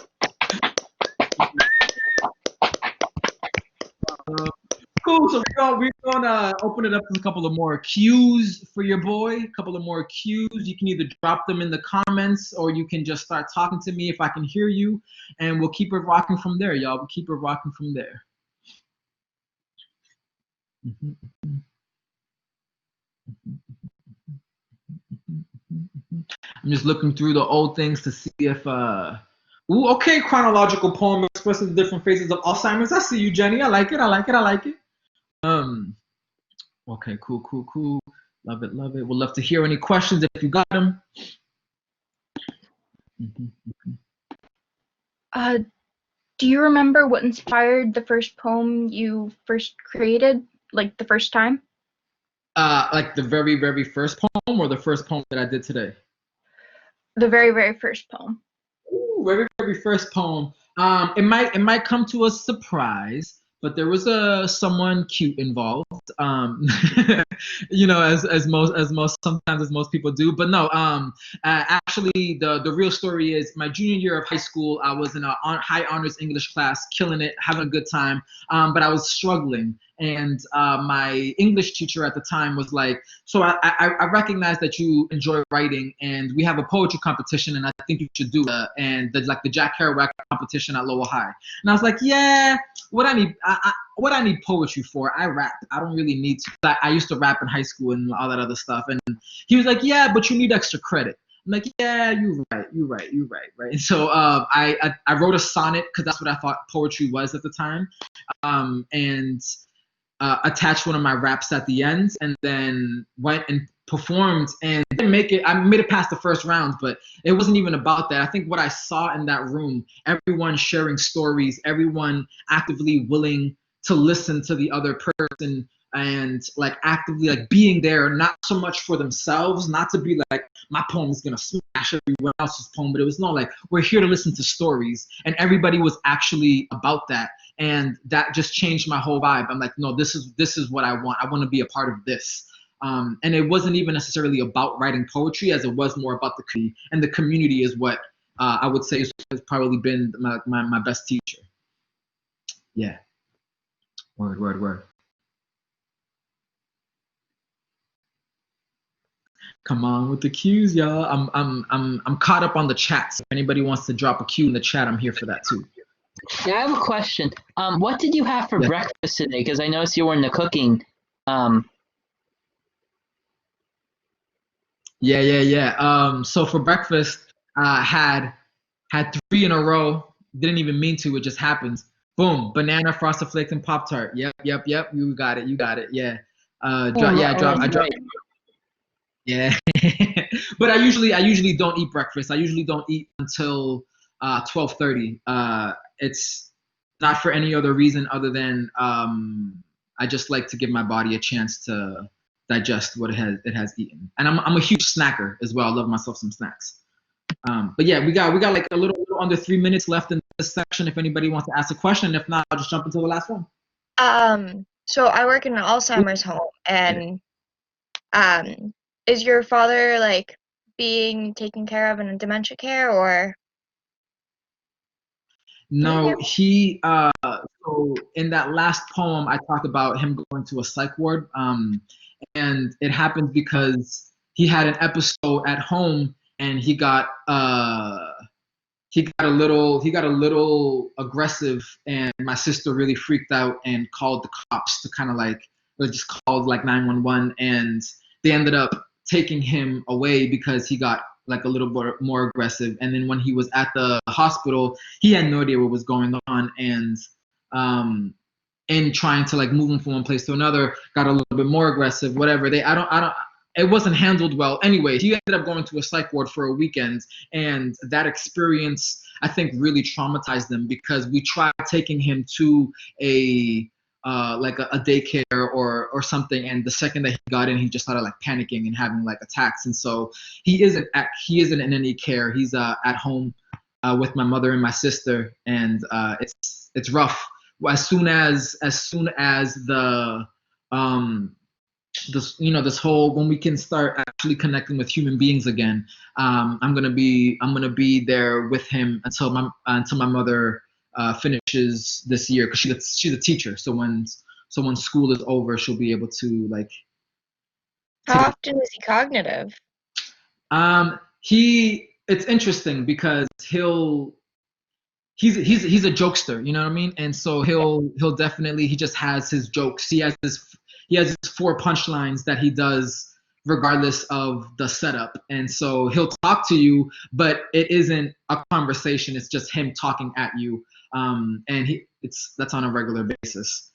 Cool. So we're gonna open it up to a couple of more cues for your boy. A couple of more cues. You can either drop them in the comments or you can just start talking to me if I can hear you, and we'll keep it rocking from there, y'all. We'll keep it rocking from there. I'm just looking through the old things to see if ooh, okay, chronological poem expressing the different phases of Alzheimer's. I see you, Jenny. I like it. I like it. I like it. Okay, cool. Love it. We'd love to hear any questions if you got them. Do you remember what inspired the first poem you first created, like the first time? Like the very, very first poem or the first poem that I did today? The very, very first poem. Ooh, very, very first poem. It might come to a surprise, but there was someone cute involved. You know, as most people do. But no, actually, the real story is my junior year of high school. I was in a high honors English class, killing it, having a good time. But I was struggling. And my English teacher at the time was like, so I recognize that you enjoy writing, and we have a poetry competition, and I think you should do it. And the Jack Kerouac competition at Lowell High. And I was like, yeah, what I need poetry for? I rap. I don't really need to. I used to rap in high school and all that other stuff. And he was like, yeah, but you need extra credit. I'm like, yeah, you're right. And so I wrote a sonnet because that's what I thought poetry was at the time, and attached one of my raps at the end, and then went and performed and didn't make it. I made it past the first round, but it wasn't even about that. I think what I saw in that room, everyone sharing stories, everyone actively willing to listen to the other person and like actively like being there, not so much for themselves, not to be like my poem is gonna smash everyone else's poem, but it was no, like we're here to listen to stories, and everybody was actually about that, and that just changed my whole vibe. I'm like, no, this is what I want. I want to be a part of this. And it wasn't even necessarily about writing poetry, as it was more about the community, and the community is what I would say has probably been my best teacher. Yeah. Word. Come on with the cues, y'all. I'm caught up on the chat. So if anybody wants to drop a cue in the chat, I'm here for that too. Yeah, I have a question. What did you have for breakfast today? Because I noticed you were in the cooking. Yeah. So for breakfast, had 3 in a row. Didn't even mean to. It just happened. Boom. Banana, Frosted Flakes, and Pop-Tart. Yep. You got it. Yeah. I dropped. Yeah. But I usually don't eat breakfast. I usually don't eat until 12:30. It's not for any other reason other than I just like to give my body a chance to digest what it has eaten. And I'm a huge snacker as well. I love myself some snacks. But yeah, we got like a little under 3 minutes left in this section. If anybody wants to ask a question, if not, I'll just jump into the last one. So I work in an Alzheimer's home, and is your father like being taken care of in dementia care, or? No, he so in that last poem I talk about him going to a psych ward, and it happened because he had an episode at home, and he got a little aggressive, and my sister really freaked out and called the cops to kind of like, they just called like 911, and they ended up taking him away because he got like a little bit more aggressive. And then when he was at the hospital, he had no idea what was going on, and in trying to like move him from one place to another, got a little bit more aggressive. Whatever. It wasn't handled well. Anyway, he ended up going to a psych ward for a weekend, and that experience I think really traumatized him, because we tried taking him to a daycare or something, and the second that he got in, he just started like panicking and having like attacks. And so he isn't in any care. He's at home with my mother and my sister, and it's rough. As soon as the this whole, when we can start actually connecting with human beings again, I'm gonna be there with him until my mother finishes this year, because she's a teacher. So when school is over, she'll be able to like. How often is he cognitive? It's interesting because he's a jokester, you know what I mean? And so he'll definitely, he just has his jokes. He has his 4 punchlines that he does regardless of the setup. And so he'll talk to you, but it isn't a conversation. It's just him talking at you. And that's on a regular basis.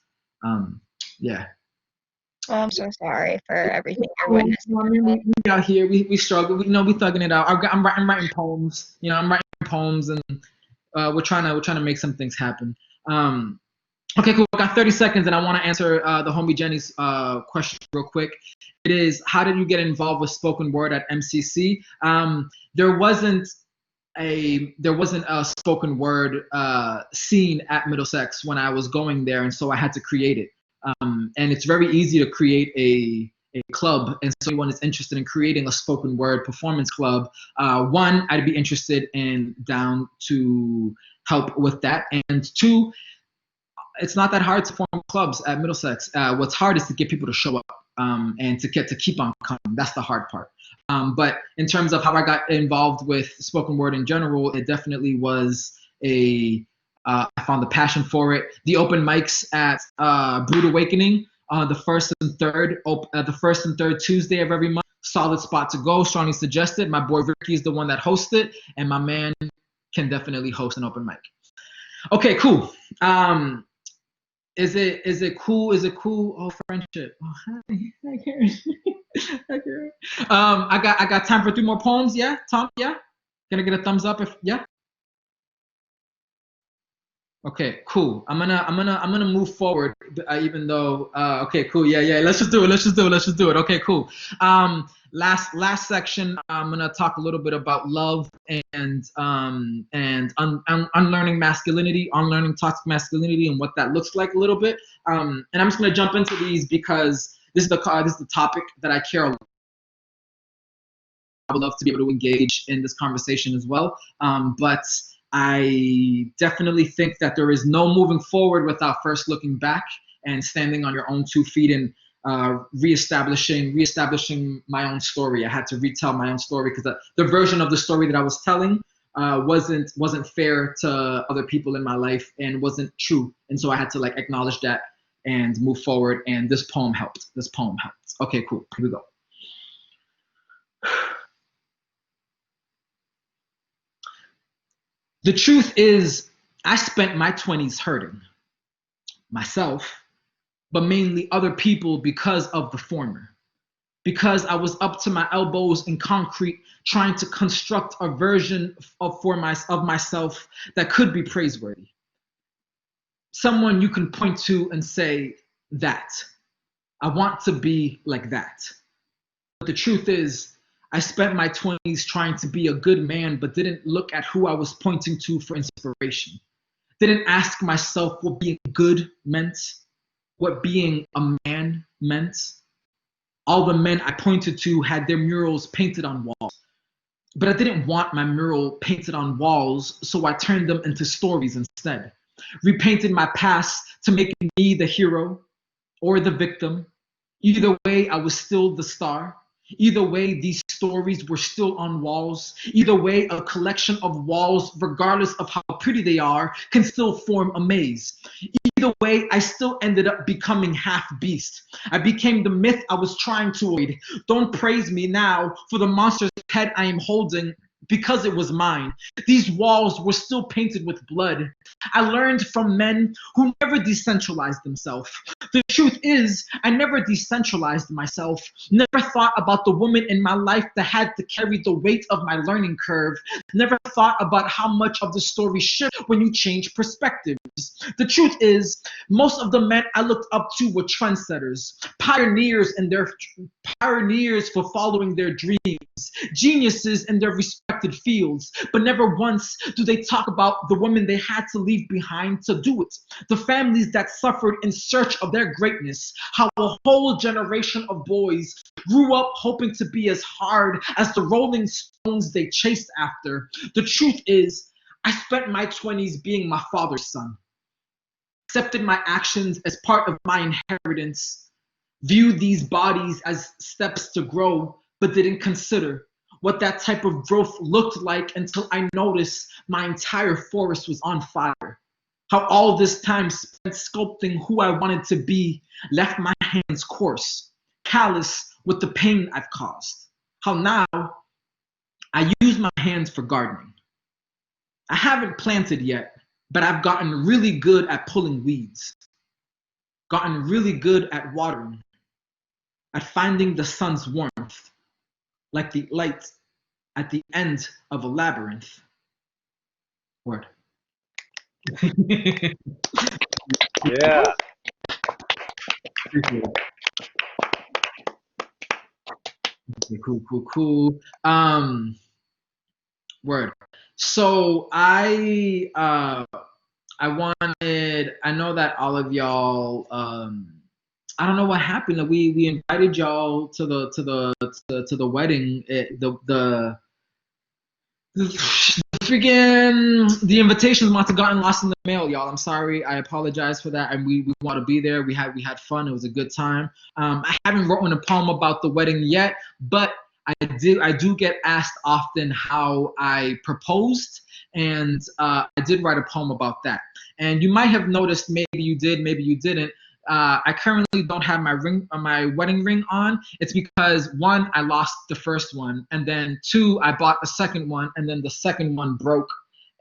Yeah. Oh, I'm so sorry for everything you're witnessing. I mean, we out here, we struggle. We thugging it out. I'm writing poems. I'm writing poems, and we're trying to make some things happen. Okay, cool. I got 30 seconds, and I want to answer the homie Jenny's question real quick. It is, how did you get involved with spoken word at MCC? There wasn't a spoken word scene at Middlesex when I was going there, and so I had to create it. And it's very easy to create a club, and so anyone is interested in creating a spoken word performance club, one, I'd be interested in down to help with that, and 2, it's not that hard to form clubs at Middlesex. What's hard is to get people to show up and to keep on coming. That's the hard part. But in terms of how I got involved with spoken word in general, it definitely was I found the passion for it. The open mics at Brood Awakening, the first and third Tuesday of every month. solid spot to go. Strongly suggested. My boy Ricky is the one that hosts it, and my man can definitely host an open mic. Okay, cool. Is it cool? Is it cool? Oh, friendship. Oh, hi, Karen. Hi, Karen. I got time for 3 more poems. Yeah, Tom. Yeah. Can I get a thumbs up if yeah? Okay, cool. I'm gonna move forward, even though okay, cool. Yeah. Let's just do it. Okay, cool. Last section, I'm gonna talk a little bit about love and unlearning masculinity, unlearning toxic masculinity, and what that looks like a little bit. And I'm just gonna jump into these because this is the topic that I care a lot. I would love to be able to engage in this conversation as well. But I definitely think that there is no moving forward without first looking back and standing on your own 2 feet and reestablishing my own story. I had to retell my own story because the version of the story that I was telling wasn't fair to other people in my life and wasn't true. And so I had to like acknowledge that and move forward. And this poem helped. Okay, cool. Here we go. The truth is, I spent my 20s hurting myself, but mainly other people because of the former. Because I was up to my elbows in concrete, trying to construct a version of myself that could be praiseworthy. Someone you can point to and say, that. I want to be like that. But the truth is, I spent my 20s trying to be a good man, but didn't look at who I was pointing to for inspiration. Didn't ask myself what being good meant, what being a man meant. All the men I pointed to had their murals painted on walls. But I didn't want my mural painted on walls, so I turned them into stories instead. Repainted my past to make me the hero or the victim. Either way, I was still the star. Either way, these stories were still on walls. Either way, a collection of walls, regardless of how pretty they are, can still form a maze. Either way, I still ended up becoming half beast. I became the myth I was trying to avoid. Don't praise me now for the monster's head I am holding, because it was mine. These walls were still painted with blood. I learned from men who never decentralized themselves. The truth is, I never decentralized myself. Never thought about the woman in my life that had to carry the weight of my learning curve. Never thought about how much of the story shifts when you change perspectives. The truth is, most of the men I looked up to were trendsetters, pioneers for following their dreams, geniuses in their respected fields, but never once do they talk about the women they had to leave behind to do it, the families that suffered in search of their greatness, how a whole generation of boys grew up hoping to be as hard as the Rolling Stones they chased after. The truth is, I spent my 20s being my father's son, accepted my actions as part of my inheritance, viewed these bodies as steps to grow, but didn't consider what that type of growth looked like until I noticed my entire forest was on fire. How all this time spent sculpting who I wanted to be left my hands coarse, callous with the pain I've caused. How now I use my hands for gardening. I haven't planted yet, but I've gotten really good at pulling weeds, gotten really good at watering, at finding the sun's warmth, like the light at the end of a labyrinth. Word. Yeah. Okay, cool. Word. So I know that all of y'all I don't know what happened. We invited y'all to the wedding. The invitations must have gotten lost in the mail, y'all. I'm sorry. I apologize for that. And we want to be there. We had fun. It was a good time. I haven't written a poem about the wedding yet, but I do get asked often how I proposed, and I did write a poem about that. And you might have noticed, maybe you did, maybe you didn't. I currently don't have my wedding ring on. It's because one, I lost the first one, and then two, I bought a second one, and then the second one broke.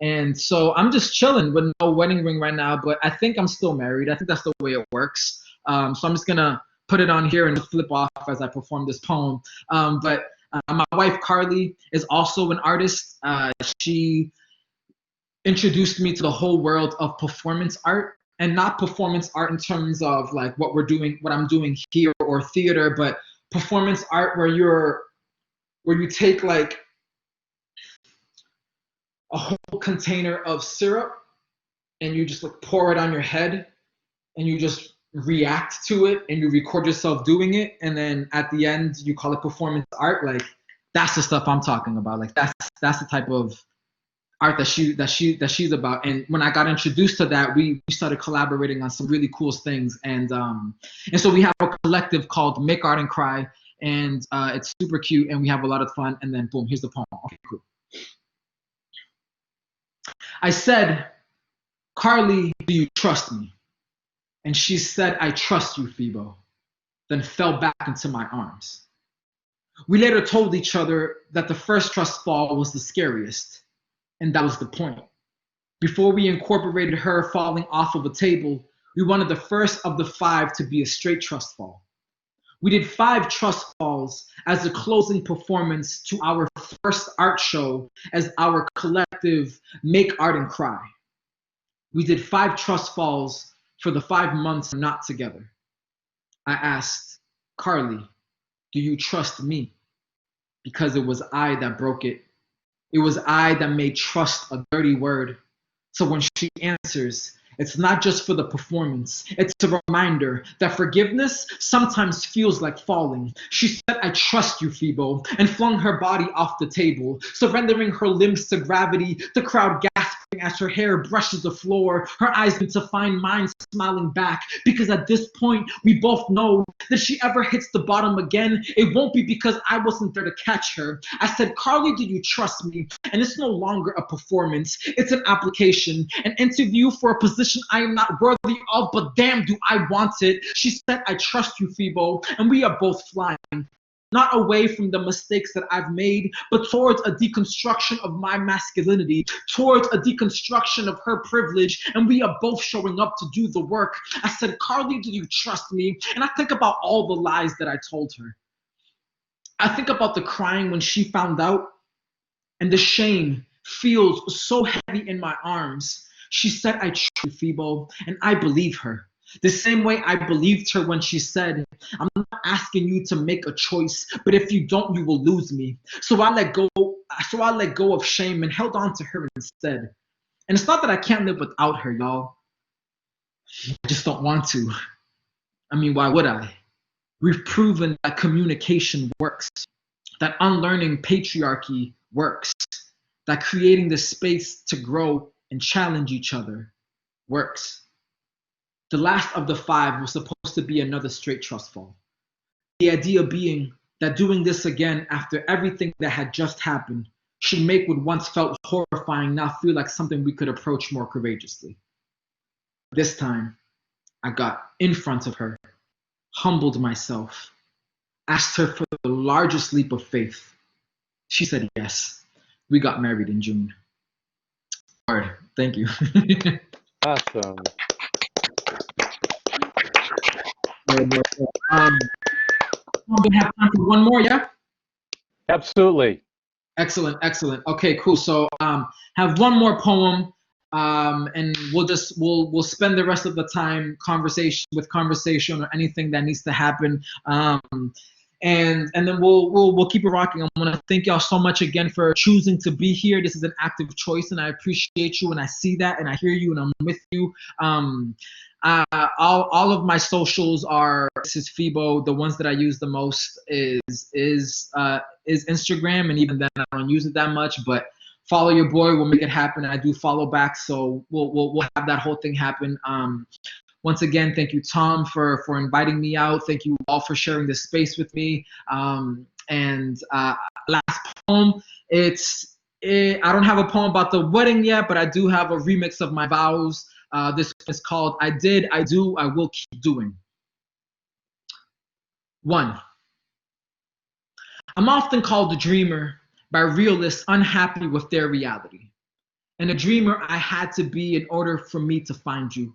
And so I'm just chilling with no wedding ring right now, but I think I'm still married. I think that's the way it works. So I'm just gonna put it on here and flip off as I perform this poem. But my wife Carly is also an artist. She introduced me to the whole world of performance art, and not performance art in terms of like what I'm doing here or theater, but performance art where you take like a whole container of syrup and you just like pour it on your head and you just react to it and you record yourself doing it, and then at the end you call it performance art. Like that's the stuff I'm talking about. Like that's the type of art that she's about. And when I got introduced to that, we started collaborating on some really cool things. And so we have a collective called Make Art and Cry, and it's super cute and we have a lot of fun. And then boom, here's the poem. Okay, cool. I said, Carly, do you trust me? And she said, I trust you, Febo, then fell back into my arms. We later told each other that the first trust fall was the scariest, and that was the point. Before we incorporated her falling off of a table, we wanted the first of the 5 to be a straight trust fall. We did 5 trust falls as a closing performance to our first art show as our collective Make Art and Cry. We did 5 trust falls for the 5 months not together. I asked, Carly, do you trust me? Because it was I that broke it. It was I that made trust a dirty word. So when she answers, it's not just for the performance. It's a reminder that forgiveness sometimes feels like falling. She said, I trust you, Febo, and flung her body off the table, surrendering her limbs to gravity, the crowd gasping as her hair brushes the floor, her eyes to find mine smiling back, because at this point, we both know that if she ever hits the bottom again, it won't be because I wasn't there to catch her. I said, Carly, do you trust me? And it's no longer a performance. It's an application, an interview for a position I am not worthy of, but damn, do I want it. She said, I trust you, Febo, and we are both flying. Not away from the mistakes that I've made, but towards a deconstruction of my masculinity, towards a deconstruction of her privilege, and we are both showing up to do the work. I said, Carly, do you trust me? And I think about all the lies that I told her. I think about the crying when she found out, and the shame feels so heavy in my arms. She said, I trust you, Febo, and I believe her. The same way I believed her when she said, I'm not asking you to make a choice, but if you don't, you will lose me. So I let go of shame and held on to her instead. And it's not that I can't live without her, y'all. I just don't want to. I mean, why would I? We've proven that communication works, that unlearning patriarchy works, that creating the space to grow and challenge each other works. The last of the 5 was supposed to be another straight trust fall. The idea being that doing this again after everything that had just happened should make what once felt horrifying now feel like something we could approach more courageously. This time, I got in front of her, humbled myself, asked her for the largest leap of faith. She said yes. We got married in June. All right, thank you. Awesome. We have time for one more, yeah? Absolutely. Excellent. Okay, cool. So have one more poem, and we'll spend the rest of the time conversation or anything that needs to happen. And then we'll keep it rocking. I want to thank y'all so much again for choosing to be here. This is an active choice, and I appreciate you, and I see that, and I hear you, and I'm with you. All of my socials are, this is Febo. The ones that I use the most is Instagram, and even then I don't use it that much. But follow your boy, we'll make it happen. I do follow back, so we'll have that whole thing happen. Once again, thank you, Tom, for inviting me out. Thank you all for sharing this space with me. And last poem, I don't have a poem about the wedding yet, but I do have a remix of my vows. This is called I Did, I Do, I Will Keep Doing. 1. I'm often called a dreamer by realists unhappy with their reality. And a dreamer I had to be in order for me to find you,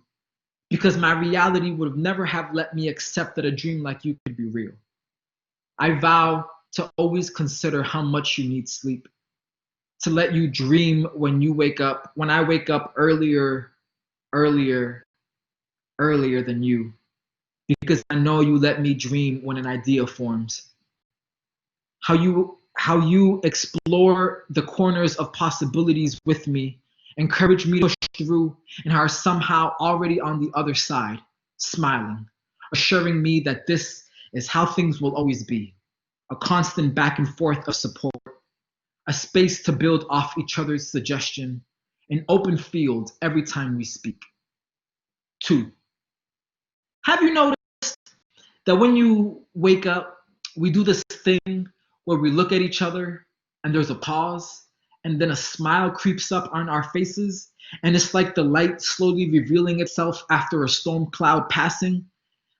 because my reality would have never have let me accept that a dream like you could be real. I vow to always consider how much you need sleep, to let you dream when you wake up, when I wake up earlier than you, because I know you let me dream when an idea forms. How you explore the corners of possibilities with me, encourage me to push through, and are somehow already on the other side, smiling, assuring me that this is how things will always be, a constant back and forth of support, a space to build off each other's suggestion, an open field every time we speak. 2. Have you noticed that when you wake up, we do this thing where we look at each other and there's a pause and then a smile creeps up on our faces, and it's like the light slowly revealing itself after a storm cloud passing?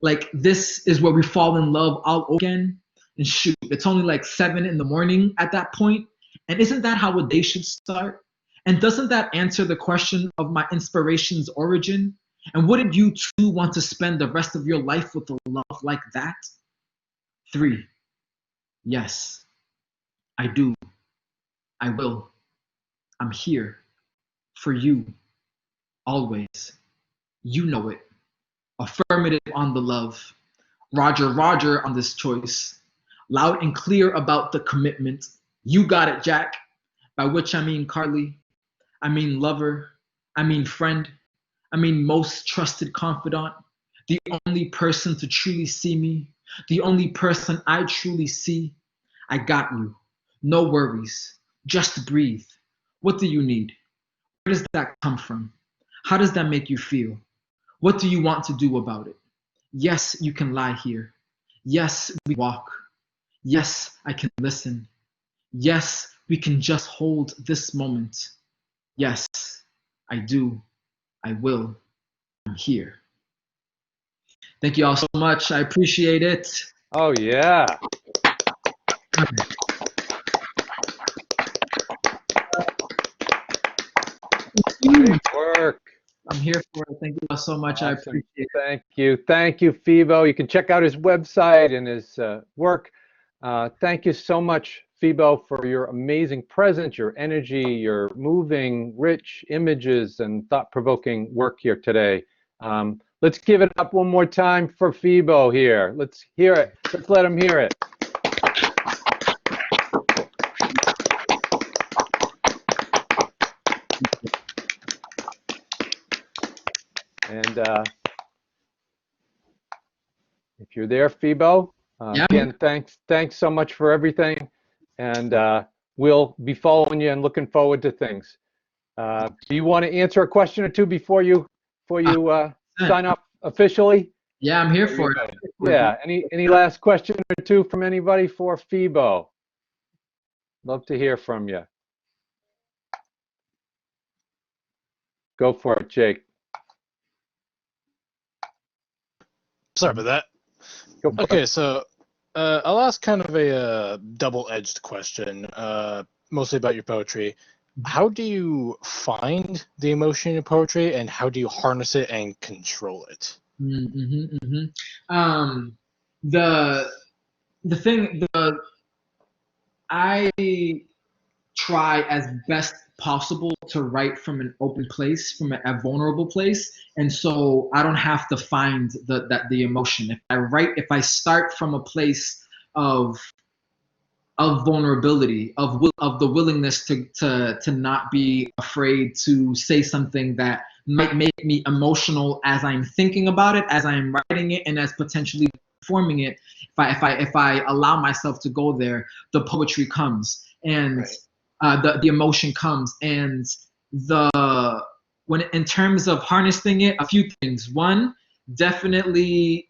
Like this is where we fall in love all over again. And shoot, it's only like 7 in the morning at that point. And isn't that how a day should start? And doesn't that answer the question of my inspiration's origin? And wouldn't you too want to spend the rest of your life with a love like that? 3. Yes, I do. I will. I'm here for you, always. You know it. Affirmative on the love. Roger, Roger on this choice. Loud and clear about the commitment. You got it, Jack. By which I mean Carly. I mean lover. I mean friend. I mean most trusted confidant. The only person to truly see me. The only person I truly see. I got you. No worries. Just breathe. What do you need? Where does that come from? How does that make you feel? What do you want to do about it? Yes, you can lie here. Yes, we walk. Yes, I can listen. Yes, we can just hold this moment. Yes, I do. I will. I'm here. Thank you all so much. I appreciate it. Oh, yeah. Great work. I'm here for it. Thank you all so much. Awesome. I appreciate it. Thank you. Thank you, Febo. You can check out his website and his work. Thank you so much, Febo, for your amazing presence, your energy, your moving, rich images, and thought-provoking work here today. Let's give it up one more time for Febo here. Let's hear it. Let's let him hear it. And if you're there, Febo, Yeah. again, thanks so much for everything. And we'll be following you and looking forward to things. Do you want to answer a question or two before you sign off officially? Yeah, I'm here for it. Yeah. Any last question or two from anybody for Febo? Love to hear from you. Go for it, Jake. Sorry about that. Go for Okay, it. so I'll ask kind of a double-edged question, mostly about your poetry. How do you find the emotion in your poetry, and how do you harness it and control it? I try as best possible to write from an open place, from a vulnerable place, and so I don't have to find the emotion. If I start from a place of vulnerability, of the willingness to not be afraid to say something that might make me emotional as I'm thinking about it, as I'm writing it, and as potentially performing it. If I allow myself to go there, the poetry comes, and the emotion comes, and when in terms of harnessing it, a few things. One, definitely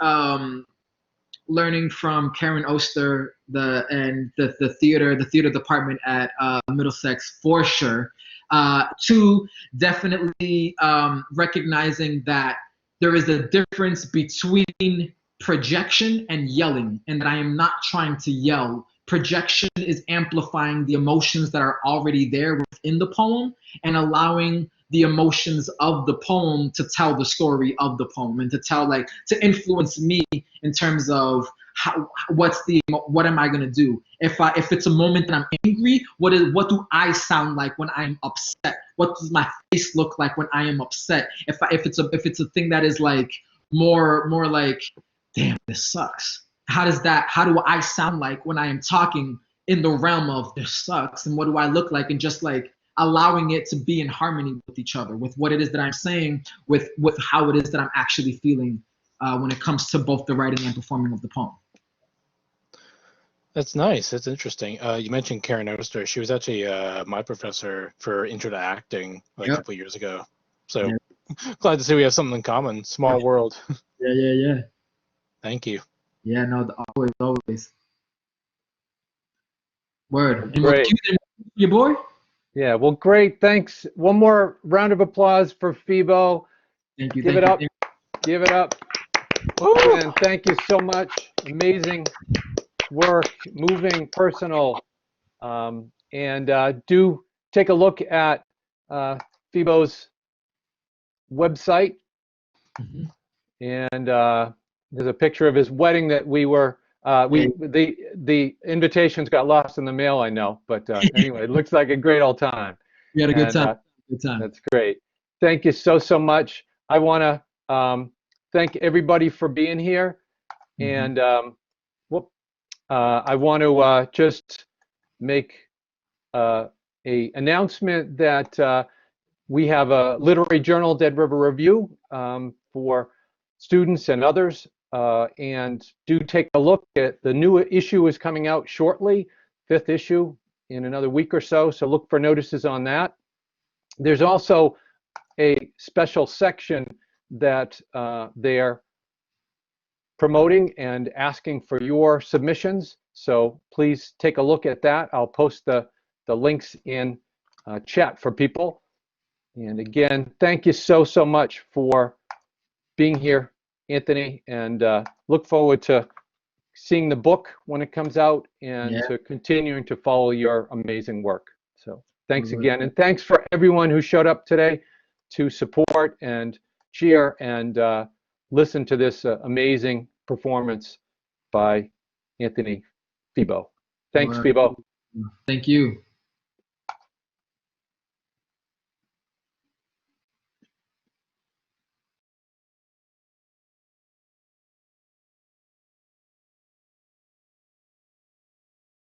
learning from Karen Oster the theater department at Middlesex for sure. Two, definitely recognizing that there is a difference between projection and yelling, and that I am not trying to yell. Projection is amplifying the emotions that are already there within the poem and allowing the emotions of the poem to tell the story of the poem and to influence me in terms of what am I gonna do? If it's a moment that I'm angry, what do I sound like when I'm upset? What does my face look like when I am upset? If it's a thing that is like more like, damn, this sucks. How do I sound like when I am talking in the realm of this sucks, and what do I look like, and just like allowing it to be in harmony with each other, with what it is that I'm saying, with how it is that I'm actually feeling when it comes to both the writing and performing of the poem. That's nice. That's interesting. You mentioned Karen Oster. She was actually my professor for Intro to Acting like a couple of years ago. So glad to see we have something in common. Small world. Yeah. Thank you. Yeah, no, always. Word. And Great. Your boy? Yeah, well, great. Thanks. One more round of applause for Febo. Thank you. Give it up. Give it up. And thank you so much. Amazing work, moving, personal. And do take a look at Febo's website. And there's a picture of his wedding that we were. The invitations got lost in the mail, I know, but anyway, it looks like a great old time. We had a good time. That's great. Thank you so much. I want to thank everybody for being here, and I want to just make a announcement that we have a literary journal, Dead River Review, for students and others. And do take a look at the new issue is coming out shortly, 5th issue in another week or so. So look for notices on that. There's also a special section that they're promoting and asking for your submissions. So please take a look at that. I'll post the links in chat for people. And again, thank you so much for being here, Anthony, and look forward to seeing the book when it comes out and to continuing to follow your amazing work. So thanks again, and thanks for everyone who showed up today to support and cheer and listen to this amazing performance by Anthony Febo. Thanks, Febo. Thank you.